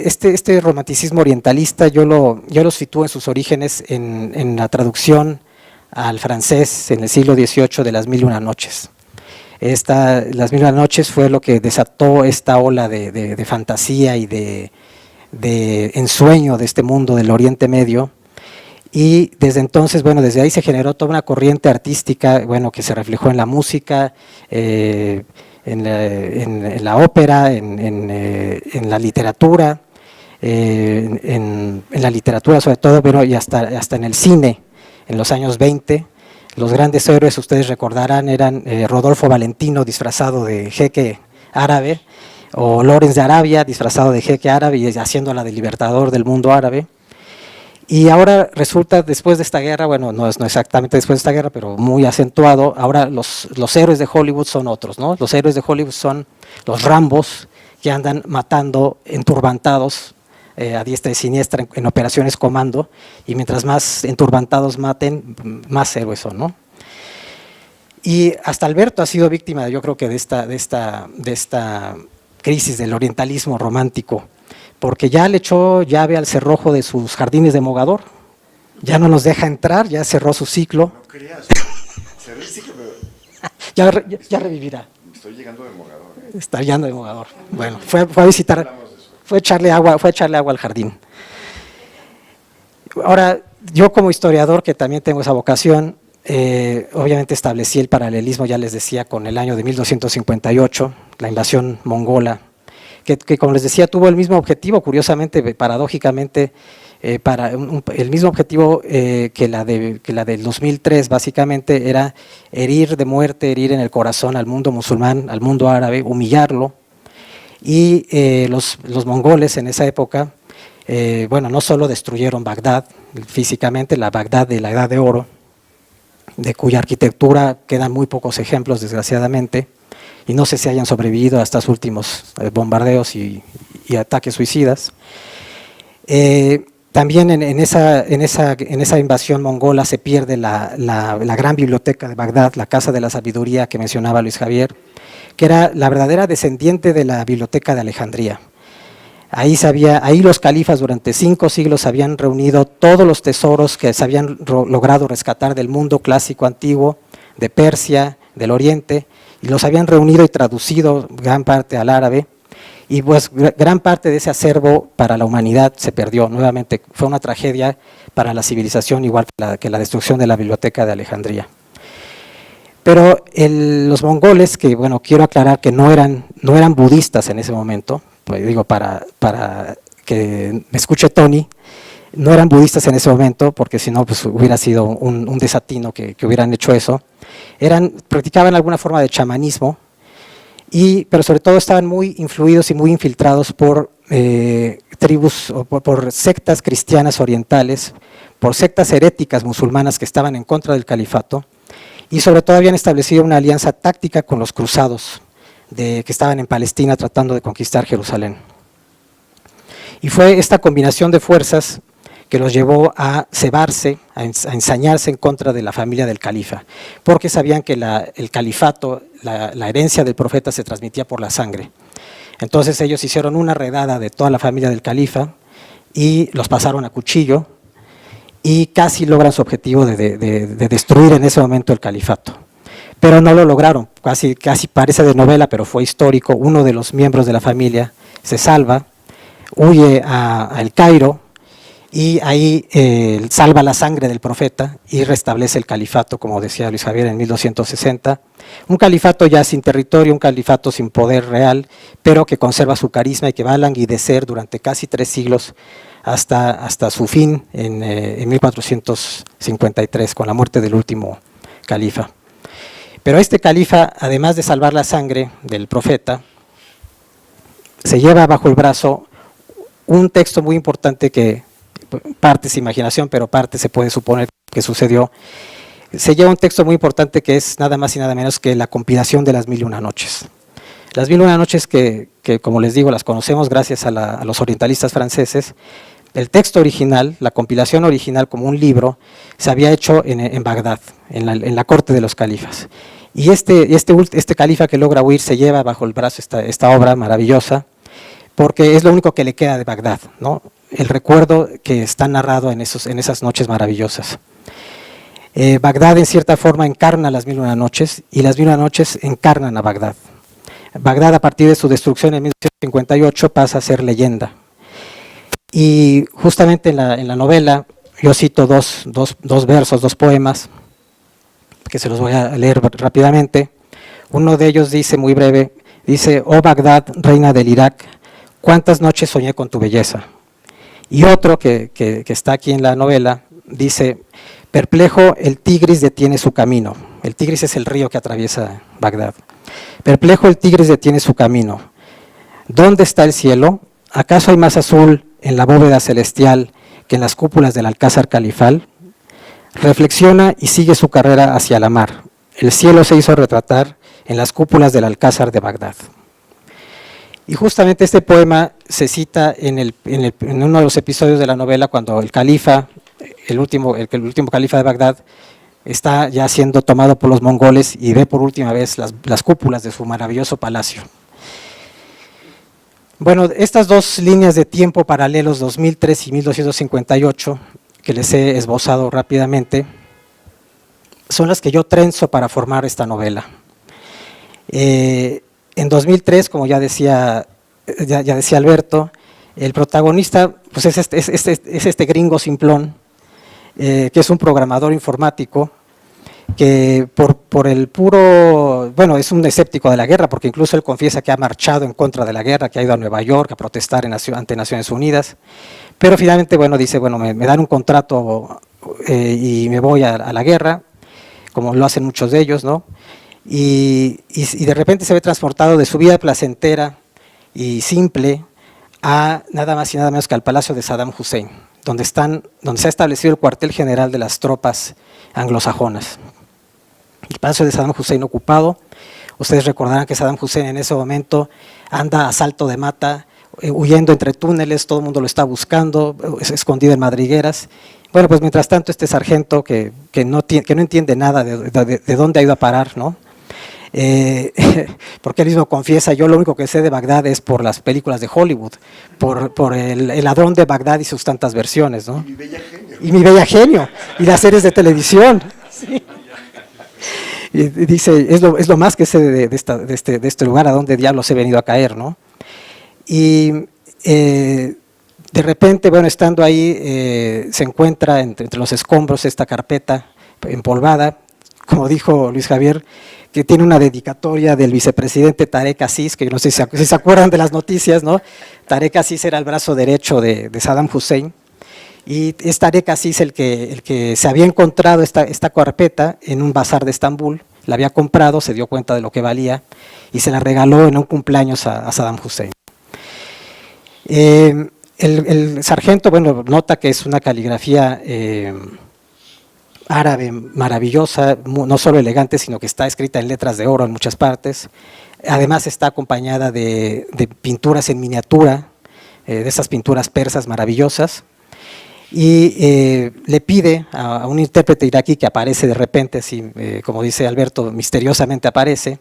este romanticismo orientalista yo lo sitúo en sus orígenes en la traducción al francés en el siglo XVIII de Las Mil y Una Noches. Las Mil y Una Noches fue lo que desató esta ola de fantasía y de ensueño de este mundo del Oriente Medio, y desde entonces, desde ahí se generó toda una corriente artística, que se reflejó en la música, en la ópera, en la literatura, en la literatura sobre todo, y hasta en el cine. En los años 20, los grandes héroes, ustedes recordarán, eran Rodolfo Valentino disfrazado de jeque árabe, o Lawrence de Arabia disfrazado de jeque árabe y haciéndola de libertador del mundo árabe. Y ahora resulta, después de esta guerra, no exactamente después de esta guerra, pero muy acentuado, ahora los héroes de Hollywood son otros, ¿no? Los héroes de Hollywood son los Rambos, que andan matando enturbantados a diestra y siniestra en operaciones comando, y mientras más enturbantados maten, más héroes son, ¿no? Y hasta Alberto ha sido víctima, yo creo que de esta crisis del orientalismo romántico, porque ya le echó llave al cerrojo de sus jardines de Mogador, ya no nos deja entrar, ya cerró su ciclo. No creas, cerré el ciclo, pero ya revivirá. Estoy llegando de Mogador. Está llegando de Mogador. Bueno, fue a visitar, fue a echarle agua al jardín. Ahora, yo como historiador, que también tengo esa vocación, obviamente establecí el paralelismo, ya les decía, con el año de 1258, la invasión mongola, que como les decía tuvo el mismo objetivo, curiosamente, paradójicamente, el mismo objetivo que la del 2003, básicamente era herir de muerte, herir en el corazón al mundo musulmán, al mundo árabe, humillarlo. Y los mongoles en esa época, no solo destruyeron Bagdad físicamente, la Bagdad de la Edad de Oro, de cuya arquitectura quedan muy pocos ejemplos, desgraciadamente, y no sé si hayan sobrevivido a estos últimos bombardeos y ataques suicidas. También en esa invasión mongola se pierde la gran biblioteca de Bagdad, la Casa de la Sabiduría que mencionaba Luis Javier, que era la verdadera descendiente de la Biblioteca de Alejandría. Ahí los califas durante 5 siglos habían reunido todos los tesoros que se habían logrado rescatar del mundo clásico antiguo, de Persia, del Oriente, y los habían reunido y traducido gran parte al árabe, y pues gran parte de ese acervo para la humanidad se perdió. Nuevamente fue una tragedia para la civilización, igual que la destrucción de la biblioteca de Alejandría. Pero los mongoles, que bueno, quiero aclarar que no eran budistas en ese momento, pues digo para que me escuche Tony, no eran budistas en ese momento, porque si no pues hubiera sido un desatino que hubieran hecho eso. Practicaban alguna forma de chamanismo, pero sobre todo estaban muy influidos y muy infiltrados por tribus o por sectas cristianas orientales, por sectas heréticas musulmanas que estaban en contra del califato, y sobre todo habían establecido una alianza táctica con los cruzados que estaban en Palestina tratando de conquistar Jerusalén. Y fue esta combinación de fuerzas que los llevó a cebarse, a ensañarse en contra de la familia del califa, porque sabían que el califato, la herencia del profeta se transmitía por la sangre. Entonces ellos hicieron una redada de toda la familia del califa y los pasaron a cuchillo y casi logran su objetivo de destruir en ese momento el califato. Pero no lo lograron, casi parece de novela, pero fue histórico. Uno de los miembros de la familia se salva, huye a El Cairo y ahí salva la sangre del profeta y restablece el califato, como decía Luis Javier, en 1260. Un califato ya sin territorio, un califato sin poder real, pero que conserva su carisma y que va a languidecer durante casi 3 siglos hasta su fin en 1453, con la muerte del último califa. Pero este califa, además de salvar la sangre del profeta, se lleva bajo el brazo un texto muy importante que parte es imaginación, pero parte se puede suponer que sucedió. Se lleva un texto muy importante que es nada más y nada menos que la compilación de las 1001 noches. Las 1001 noches que como les digo, las conocemos gracias a los orientalistas franceses. El texto original, la compilación original como un libro, se había hecho en Bagdad, en la corte de los califas. Y este califa que logra huir se lleva bajo el brazo esta obra maravillosa, porque es lo único que le queda de Bagdad, ¿no? El recuerdo que está narrado en esas noches maravillosas. Bagdad en cierta forma encarna las 1001 noches y las 1001 noches encarnan a Bagdad. Bagdad, a partir de su destrucción en 1958, pasa a ser leyenda. Y justamente en la novela yo cito dos versos, 2 poemas, que se los voy a leer rápidamente. Uno de ellos dice, muy breve, dice: oh Bagdad, reina del Irak, cuántas noches soñé con tu belleza. Y otro que está aquí en la novela dice: perplejo, el Tigris detiene su camino. El Tigris es el río que atraviesa Bagdad. Perplejo, el Tigris detiene su camino. ¿Dónde está el cielo? ¿Acaso hay más azul en la bóveda celestial que en las cúpulas del alcázar califal? Reflexiona y sigue su carrera hacia la mar. El cielo se hizo retratar en las cúpulas del alcázar de Bagdad. Y justamente este poema se cita en uno de los episodios de la novela, cuando el califa, el último califa de Bagdad, está ya siendo tomado por los mongoles y ve por última vez las cúpulas de su maravilloso palacio. Bueno, estas 2 líneas de tiempo paralelos, 2003 y 1258, que les he esbozado rápidamente, son las que yo trenzo para formar esta novela. En 2003, como ya decía Alberto, el protagonista pues es este gringo simplón, que es un programador informático, que por el puro, bueno, es un escéptico de la guerra, porque incluso él confiesa que ha marchado en contra de la guerra, que ha ido a Nueva York a protestar ante Naciones Unidas, pero finalmente, bueno, dice, bueno, me dan un contrato y me voy a la guerra, como lo hacen muchos de ellos, ¿no? Y de repente se ve transportado de su vida placentera y simple a nada más y nada menos que al palacio de Saddam Hussein, donde se ha establecido el cuartel general de las tropas anglosajonas. El palacio de Saddam Hussein ocupado. Ustedes recordarán que Saddam Hussein en ese momento anda a salto de mata, huyendo entre túneles, todo el mundo lo está buscando, es escondido en madrigueras. Bueno, pues mientras tanto este sargento que no entiende nada de dónde ha ido a parar, ¿no? porque él mismo confiesa, yo lo único que sé de Bagdad es por las películas de Hollywood, por el ladrón de Bagdad y sus tantas versiones, ¿no? Y mi bella genio. Y mi bella genio, y las series de televisión. Sí. Y dice, es lo más que sé de este lugar a donde diablos he venido a caer, ¿no? Y de repente, bueno, estando ahí, se encuentra entre los escombros esta carpeta empolvada, como dijo Luis Javier, que tiene una dedicatoria del vicepresidente Tarek Aziz, que yo no sé si se acuerdan de las noticias, ¿no? Tarek Aziz era el brazo derecho de Saddam Hussein, y es Tarek Aziz el que se había encontrado esta carpeta en un bazar de Estambul, la había comprado, se dio cuenta de lo que valía, y se la regaló en un cumpleaños a Saddam Hussein. El sargento, bueno, nota que es una caligrafía árabe maravillosa, no solo elegante, sino que está escrita en letras de oro en muchas partes. Además está acompañada de pinturas en miniatura, de esas pinturas persas maravillosas. Y le pide a un intérprete iraquí que aparece de repente, así, como dice Alberto, misteriosamente aparece,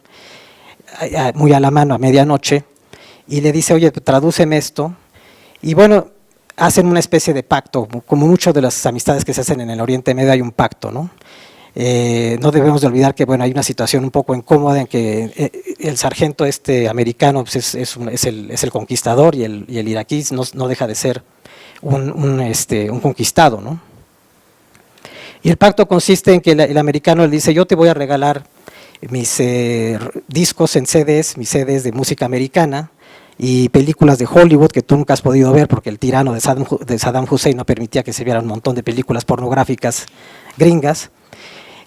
muy a la mano a medianoche, y le dice, oye, tradúceme esto. Y bueno, hacen una especie de pacto, como muchas de las amistades que se hacen en el Oriente Medio hay un pacto, ¿no? No debemos de olvidar que bueno, hay una situación un poco incómoda en que el sargento americano pues es el conquistador y el iraquí no deja de ser un conquistado, ¿no? Y el pacto consiste en que el americano le dice, yo te voy a regalar mis discos en CDs, mis CDs de música americana, y películas de Hollywood que tú nunca has podido ver porque el tirano de Saddam Hussein no permitía que se vieran un montón de películas pornográficas gringas,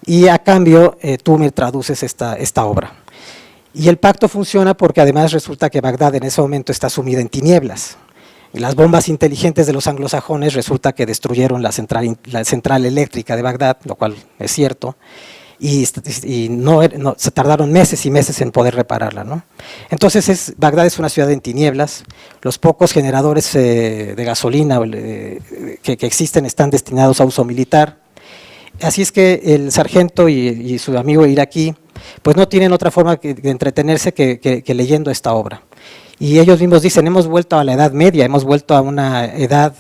y a cambio tú me traduces esta obra. Y el pacto funciona porque además resulta que Bagdad en ese momento está sumida en tinieblas. Y las bombas inteligentes de los anglosajones resulta que destruyeron la central eléctrica de Bagdad, lo cual es cierto, y se tardaron meses y meses en poder repararla, ¿no? Entonces Bagdad es una ciudad en tinieblas, los pocos generadores de gasolina que existen están destinados a uso militar, así es que el sargento y su amigo iraquí pues no tienen otra forma de entretenerse que leyendo esta obra. Y ellos mismos dicen, hemos vuelto a la Edad Media, hemos vuelto a una edad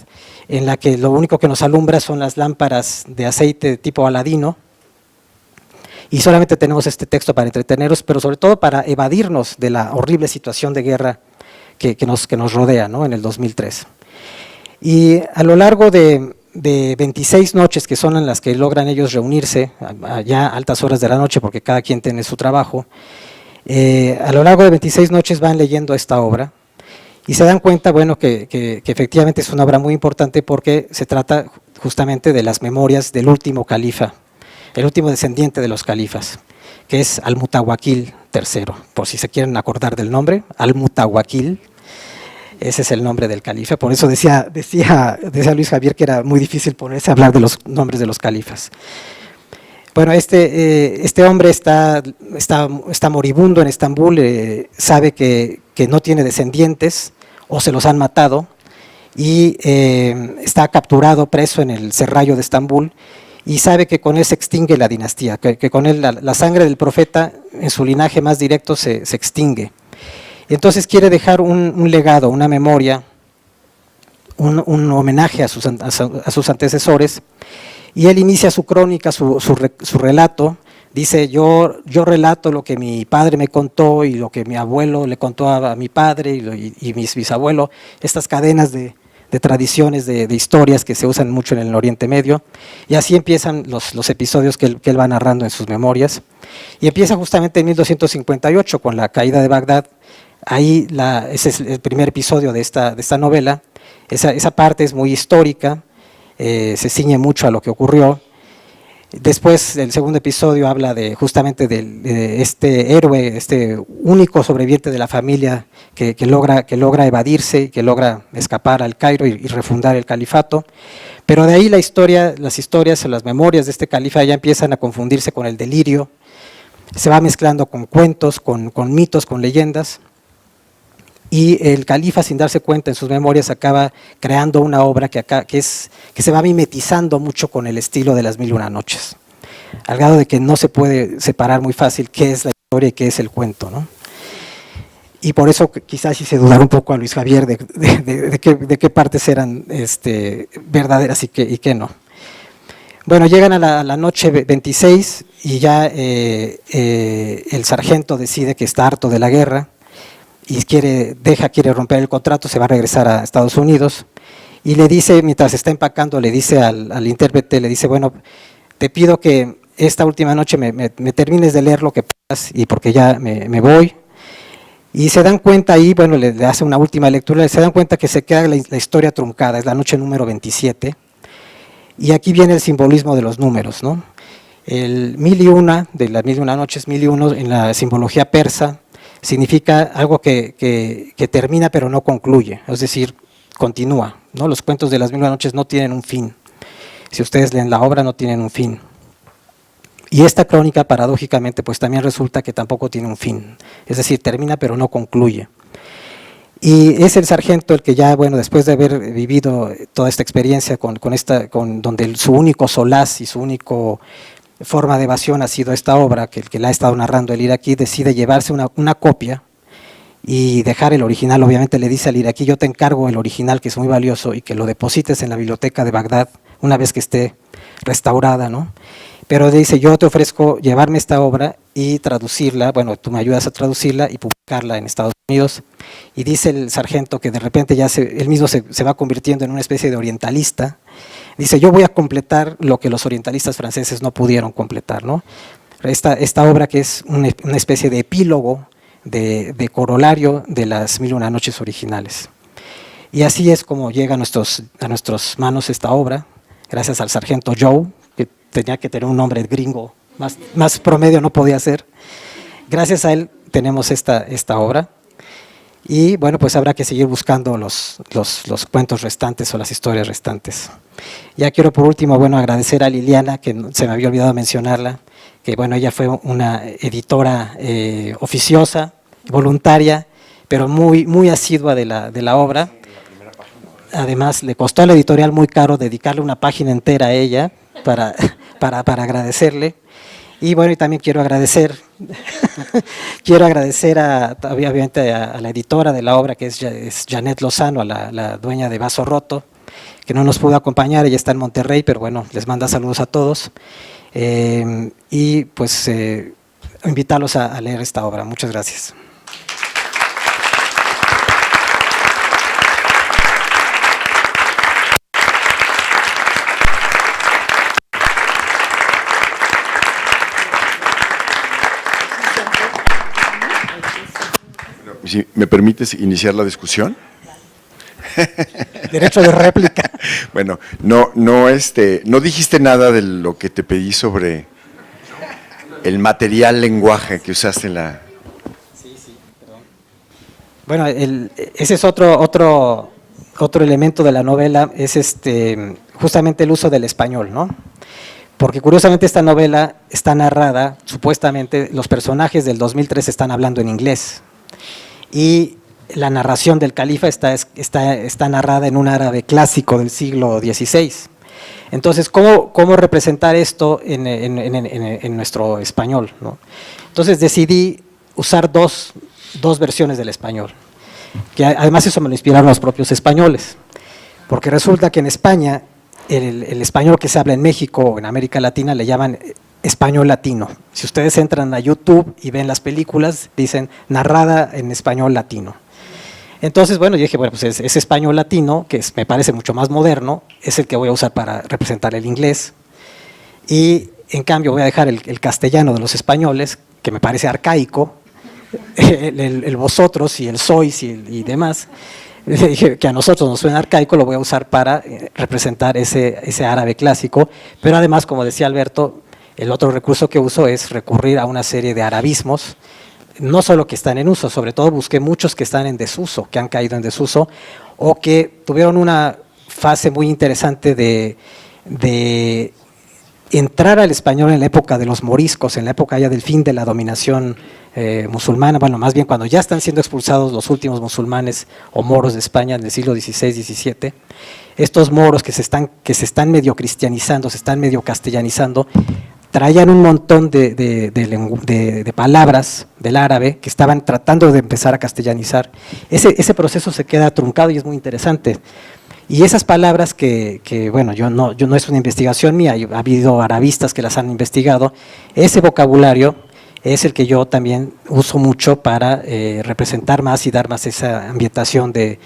en la que lo único que nos alumbra son las lámparas de aceite tipo Aladino, y solamente tenemos este texto para entretenernos, pero sobre todo para evadirnos de la horrible situación de guerra que nos rodea, ¿no? En el 2003. Y a lo largo de 26 noches, que son en las que logran ellos reunirse, ya a altas horas de la noche, porque cada quien tiene su trabajo, a lo largo de 26 noches van leyendo esta obra, y se dan cuenta, bueno, que efectivamente es una obra muy importante porque se trata justamente de las memorias del último califa, el último descendiente de los califas, que es Al-Mutawakkil III, por si se quieren acordar del nombre, Al-Mutawakkil, ese es el nombre del califa, por eso decía Luis Javier que era muy difícil ponerse a hablar de los nombres de los califas. Bueno, este hombre está moribundo en Estambul, sabe que no tiene descendientes o se los han matado, y está capturado, preso en el serrallo de Estambul, y sabe que con él se extingue la dinastía, que con él la sangre del profeta en su linaje más directo se extingue. Y entonces quiere dejar un legado, una memoria, un homenaje a sus antecesores, y él inicia su crónica, su relato. Dice, yo relato lo que mi padre me contó y lo que mi abuelo le contó a mi padre y mis bisabuelos, estas cadenas de tradiciones, de historias que se usan mucho en el Oriente Medio, y así empiezan los episodios que él va narrando en sus memorias, y empieza justamente en 1258 con la caída de Bagdad. Ahí ese es el primer episodio de esta novela, esa parte es muy histórica, se ciñe mucho a lo que ocurrió. Después el segundo episodio habla justamente de este héroe, este único sobreviviente de la familia que logra evadirse y que logra escapar al Cairo y refundar el califato. Pero de ahí las historias, las memorias de este califa ya empiezan a confundirse con el delirio, se va mezclando con cuentos, con mitos, con leyendas, y el califa, sin darse cuenta en sus memorias, acaba creando una obra que se va mimetizando mucho con el estilo de Las Mil y Una Noches, al grado de que no se puede separar muy fácil qué es la historia y qué es el cuento, ¿no? Y por eso quizás hice dudar un poco a Luis Javier de qué partes eran verdaderas y qué no. Bueno, llegan a la noche 26 y ya el sargento decide que está harto de la guerra y quiere romper el contrato, se va a regresar a Estados Unidos y le dice, mientras está empacando, le dice al intérprete, le dice, bueno, te pido que esta última noche me termines de leer lo que puedas y porque ya me voy. Y se dan cuenta ahí, bueno, le hace una última lectura, se dan cuenta que se queda la historia truncada, es la noche número 27. Y aquí viene el simbolismo de los números, ¿no? El 1001, de las 1001 noches, 1001 en la simbología persa, significa algo que termina pero no concluye, es decir, continúa, ¿no? Los cuentos de las 1001 noches no tienen un fin. Si ustedes leen la obra, no tienen un fin. Y esta crónica, paradójicamente, pues también resulta que tampoco tiene un fin, es decir, termina pero no concluye. Y es el sargento el que ya, bueno, después de haber vivido toda esta experiencia donde su único solaz y su único forma de evasión ha sido esta obra, que la ha estado narrando el iraquí, decide llevarse una copia y dejar el original. Obviamente le dice al iraquí, yo te encargo el original, que es muy valioso, y que lo deposites en la biblioteca de Bagdad una vez que esté restaurada, ¿no? Pero dice, yo te ofrezco llevarme esta obra y traducirla, bueno, tú me ayudas a traducirla y publicarla en Estados Unidos. Y dice el sargento que de repente ya él mismo se va convirtiendo en una especie de orientalista. Dice, yo voy a completar lo que los orientalistas franceses no pudieron completar, ¿no? Esta obra que es una especie de epílogo, de corolario de las 1001 noches originales. Y así es como llega a nuestras manos esta obra, gracias al sargento Joe, que tenía que tener un nombre gringo, más promedio no podía ser. Gracias a él tenemos esta obra. Y bueno, pues habrá que seguir buscando los cuentos restantes o las historias restantes. Ya quiero por último, bueno, agradecer a Liliana, que se me había olvidado mencionarla, que bueno, ella fue una editora oficiosa, voluntaria, pero muy asidua de la obra. Además, le costó a la editorial muy caro dedicarle una página entera a ella para agradecerle. Y bueno, y también quiero agradecer obviamente a la editora de la obra, que es Janet Lozano, a la dueña de Vaso Roto, que no nos pudo acompañar, ella está en Monterrey, pero bueno, les manda saludos a todos. Y pues invitarlos a leer esta obra. Muchas gracias. Si me permites iniciar la discusión. Derecho de réplica. Bueno, no dijiste nada de lo que te pedí sobre el material lenguaje que usaste en la. Sí, perdón. Bueno, ese es otro elemento de la novela, es justamente el uso del español, ¿no? Porque curiosamente esta novela está narrada, supuestamente los personajes del 2003 están hablando en inglés. Y la narración del califa está narrada en un árabe clásico del siglo XVI. Entonces, ¿cómo representar esto en nuestro español, ¿no? Entonces decidí usar dos versiones del español, que además eso me lo inspiraron los propios españoles, porque resulta que en España, el español que se habla en México o en América Latina le llaman español latino. Si ustedes entran a YouTube y ven las películas, dicen narrada en español latino. Entonces, bueno, yo dije, bueno, pues ese español latino, que me parece mucho más moderno, es el que voy a usar para representar el inglés. Y en cambio voy a dejar el castellano de los españoles, que me parece arcaico, el vosotros y el sois y demás, que a nosotros nos suena arcaico, lo voy a usar para representar ese árabe clásico. Pero además, como decía Alberto, el otro recurso que uso es recurrir a una serie de arabismos, no solo que están en uso, sobre todo busqué muchos que están en desuso, que han caído en desuso, o que tuvieron una fase muy interesante de entrar al español en la época de los moriscos, en la época ya del fin de la dominación musulmana, bueno, más bien cuando ya están siendo expulsados los últimos musulmanes o moros de España en el siglo XVI, XVII, estos moros que se están medio cristianizando, se están medio castellanizando, traían un montón de palabras del árabe que estaban tratando de empezar a castellanizar. Ese proceso se queda truncado y es muy interesante. Y esas palabras bueno, yo no es una investigación mía, ha habido arabistas que las han investigado, ese vocabulario es el que yo también uso mucho para representar más y dar más esa ambientación de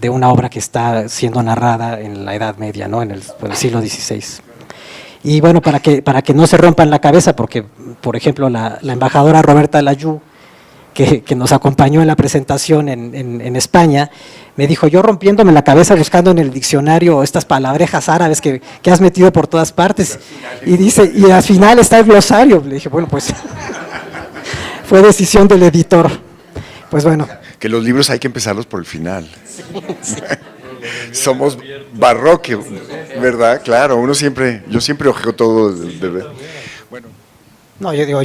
una obra que está siendo narrada en la Edad Media, ¿no? en el siglo XVI. Y bueno, para que no se rompan la cabeza, porque, por ejemplo, la embajadora Roberta Layú, que nos acompañó en la presentación en España, me dijo, yo rompiéndome la cabeza buscando en el diccionario estas palabrejas árabes que has metido por todas partes, y dice, y al final está el glosario. Le dije, bueno, pues fue decisión del editor. Pues bueno. Que los libros hay que empezarlos por el final. Sí. Somos barroque, ¿verdad? Claro, yo siempre ojeo todo de ver. Bueno. No, yo digo,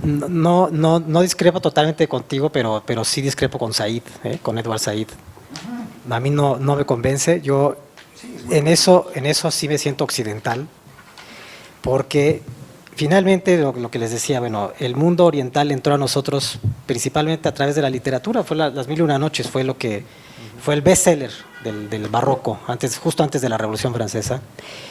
no discrepo totalmente contigo, pero sí discrepo con Said, con Edward Said. A mí no me convence. Yo en eso sí me siento occidental, porque finalmente lo que les decía, bueno, el mundo oriental entró a nosotros principalmente a través de la literatura. Fue Las Mil y Una Noches, fue el bestseller del barroco, justo antes de la Revolución Francesa.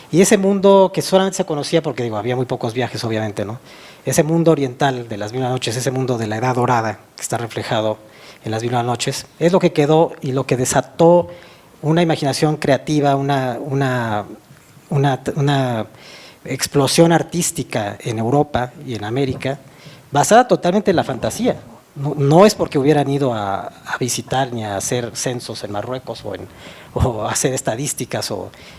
Y ese mundo que solamente se conocía porque, digo, había muy pocos viajes, obviamente, ¿no? Ese mundo oriental de Las Mil y Una Noches, ese mundo de la Edad Dorada que está reflejado en Las Mil y Una Noches, es lo que quedó y lo que desató una imaginación creativa, una explosión artística en Europa y en América, basada totalmente en la fantasía. No es porque hubieran ido a visitar ni a hacer censos en Marruecos o a hacer estadísticas,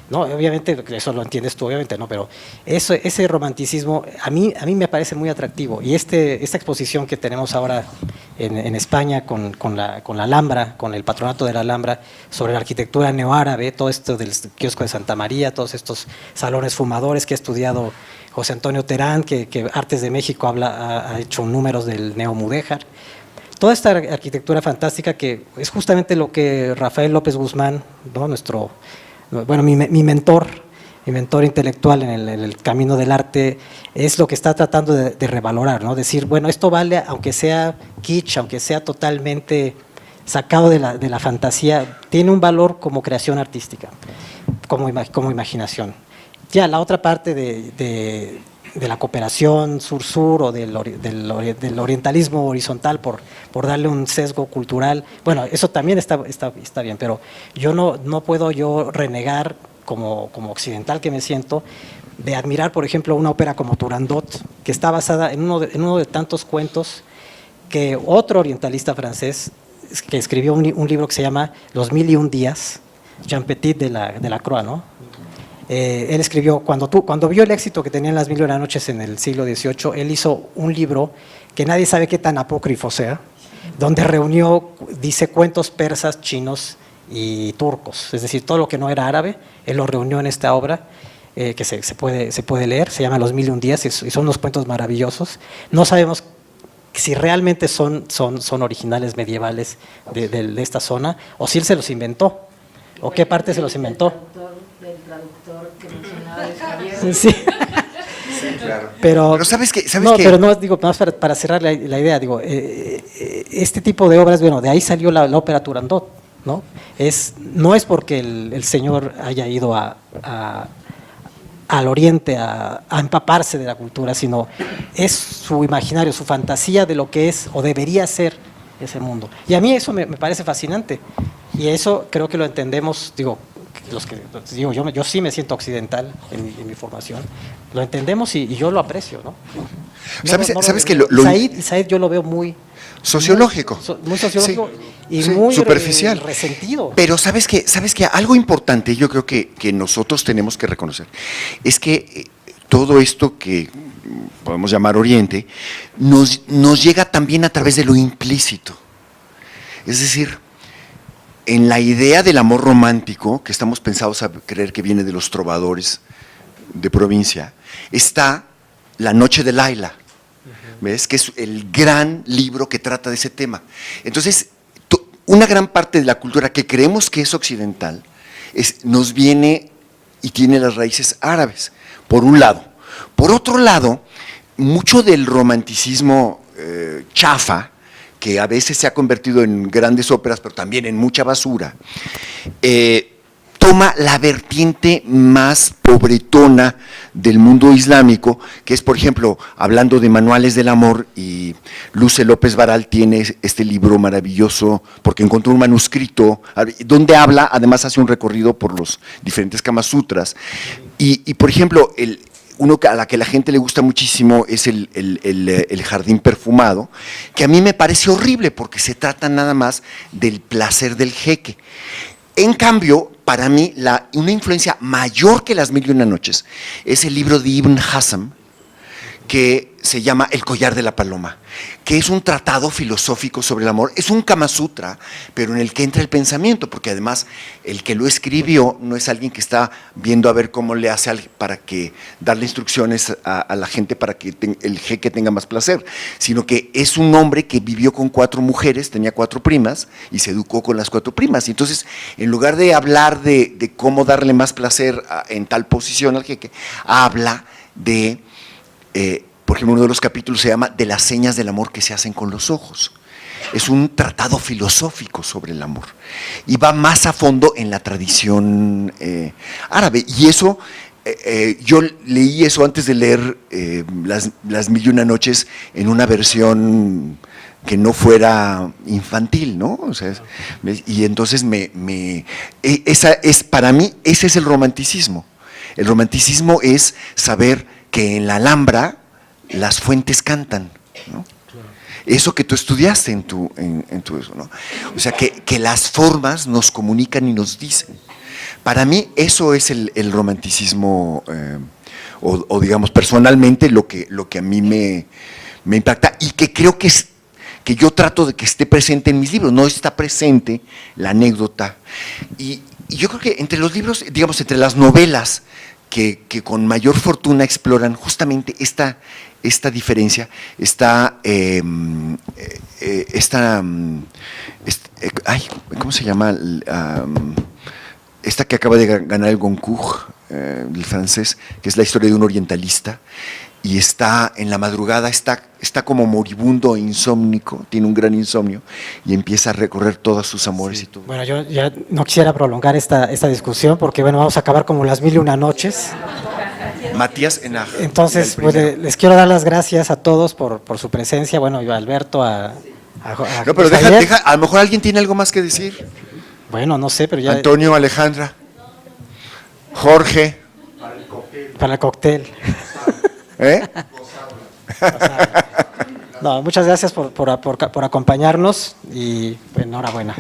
no, obviamente, eso lo entiendes tú, obviamente, no, pero ese romanticismo a mí me parece muy atractivo. Y esta exposición que tenemos ahora en España con la Alhambra, con el Patronato de la Alhambra, sobre la arquitectura neoárabe, todo esto del kiosco de Santa María, todos estos salones fumadores que ha estudiado José Antonio Terán, que Artes de México ha hecho números del neomudéjar. Toda esta arquitectura fantástica que es justamente lo que Rafael López Guzmán, ¿no? Mi mentor intelectual en el camino del arte, es lo que está tratando de revalorar, ¿no? Decir, bueno, esto vale, aunque sea kitsch, aunque sea totalmente sacado de la fantasía, tiene un valor como creación artística, como imaginación. Ya la otra parte de la cooperación sur-sur o del orientalismo horizontal por darle un sesgo cultural, bueno, eso también está bien, pero yo no puedo renegar como occidental que me siento de admirar, por ejemplo, una ópera como Turandot, que está basada en uno de tantos cuentos que otro orientalista francés que escribió un libro que se llama Los Mil y Un Días, Jean Petit de la Croix, ¿no? Él escribió, cuando vio el éxito que tenían Las Mil y Una Noches en el siglo XVIII, él hizo un libro que nadie sabe qué tan apócrifo sea, donde reunió, dice, cuentos persas, chinos y turcos, es decir, todo lo que no era árabe, él lo reunió en esta obra, que se puede leer, se llama Los Mil y Un Días, y son unos cuentos maravillosos. No sabemos si realmente son originales medievales de esta zona, o si él se los inventó, o qué parte se los inventó. Del traductor que mencionaba de Javier. Sí. Sí, claro. Pero ¿sabes qué? Pero no, digo, más para cerrar la idea, digo, este tipo de obras, bueno, de ahí salió la ópera Turandot, ¿no? No es porque el señor haya ido al oriente a empaparse de la cultura, sino es su imaginario, su fantasía de lo que es o debería ser ese mundo. Y a mí eso me parece fascinante, y eso creo que lo entendemos, digo, yo sí me siento occidental en mi formación, lo entendemos y yo lo aprecio, ¿no? ¿Sabes que Said yo lo veo muy sociológico? Muy sociológico, sí, y sí, muy superficial, resentido. Pero sabes que algo importante yo creo que nosotros tenemos que reconocer es que todo esto que podemos llamar Oriente nos llega también a través de lo implícito, es decir, en la idea del amor romántico, que estamos pensados a creer que viene de los trovadores de provincia, está La Noche de Laila, ¿ves? Que es el gran libro que trata de ese tema. Entonces, una gran parte de la cultura que creemos que es occidental, nos viene y tiene las raíces árabes. por un lado. Por otro lado, mucho del romanticismo chafa, que a veces se ha convertido en grandes óperas, pero también en mucha basura, toma la vertiente más pobretona del mundo islámico, que es, por ejemplo, hablando de manuales del amor, y Luce López Varal tiene este libro maravilloso, porque encontró un manuscrito, donde habla, además hace un recorrido por los diferentes Kama Sutras, y por ejemplo, uno a la que la gente le gusta muchísimo es el jardín perfumado, que a mí me parece horrible, porque se trata nada más del placer del jeque. En cambio, para mí, una influencia mayor que Las Mil y Una Noches es el libro de Ibn Hazm, que se llama El collar de la paloma, que es un tratado filosófico sobre el amor. Es un Kama Sutra, pero en el que entra el pensamiento, porque además el que lo escribió no es alguien que está viendo a ver cómo le hace para que darle instrucciones a la gente para que el jeque tenga más placer, sino que es un hombre que vivió con 4 mujeres, tenía 4 primas y se educó con las 4 primas. Y entonces, en lugar de hablar de cómo darle más placer en tal posición al jeque, habla de por ejemplo, uno de los capítulos se llama De las señas del amor que se hacen con los ojos. Es un tratado filosófico sobre el amor y va más a fondo en la tradición árabe. Y eso, yo leí eso antes de leer las Mil y Una Noches en una versión que no fuera infantil, ¿no? O sea, y entonces para mí, ese es el romanticismo. El romanticismo es saber que en la Alhambra las fuentes cantan, ¿no? Claro. Eso que tú estudiaste en tu eso, ¿no? O sea, que las formas nos comunican y nos dicen. Para mí eso es el romanticismo, o digamos personalmente lo que a mí me impacta, y que creo que yo trato de que esté presente en mis libros. No está presente la anécdota. Y yo creo que entre los libros, digamos, entre las novelas que con mayor fortuna exploran justamente esta diferencia, ¿cómo se llama? Esta que acaba de ganar el Goncourt, el francés, que es la historia de un orientalista, y está en la madrugada, está como moribundo e insómnico, tiene un gran insomnio, y empieza a recorrer todos sus amores. Sí. Y todo. Bueno, yo ya no quisiera prolongar esta discusión, porque bueno, vamos a acabar como Las Mil y Una Noches. Matías Enaj. Entonces, pues, les quiero dar las gracias a todos por su presencia, bueno, yo a Alberto, a no, pero deja, a lo mejor alguien tiene algo más que decir. Bueno, no sé, pero ya… Antonio, Alejandra, Jorge. Para el cóctel. ¿Eh? No, muchas gracias por acompañarnos y enhorabuena.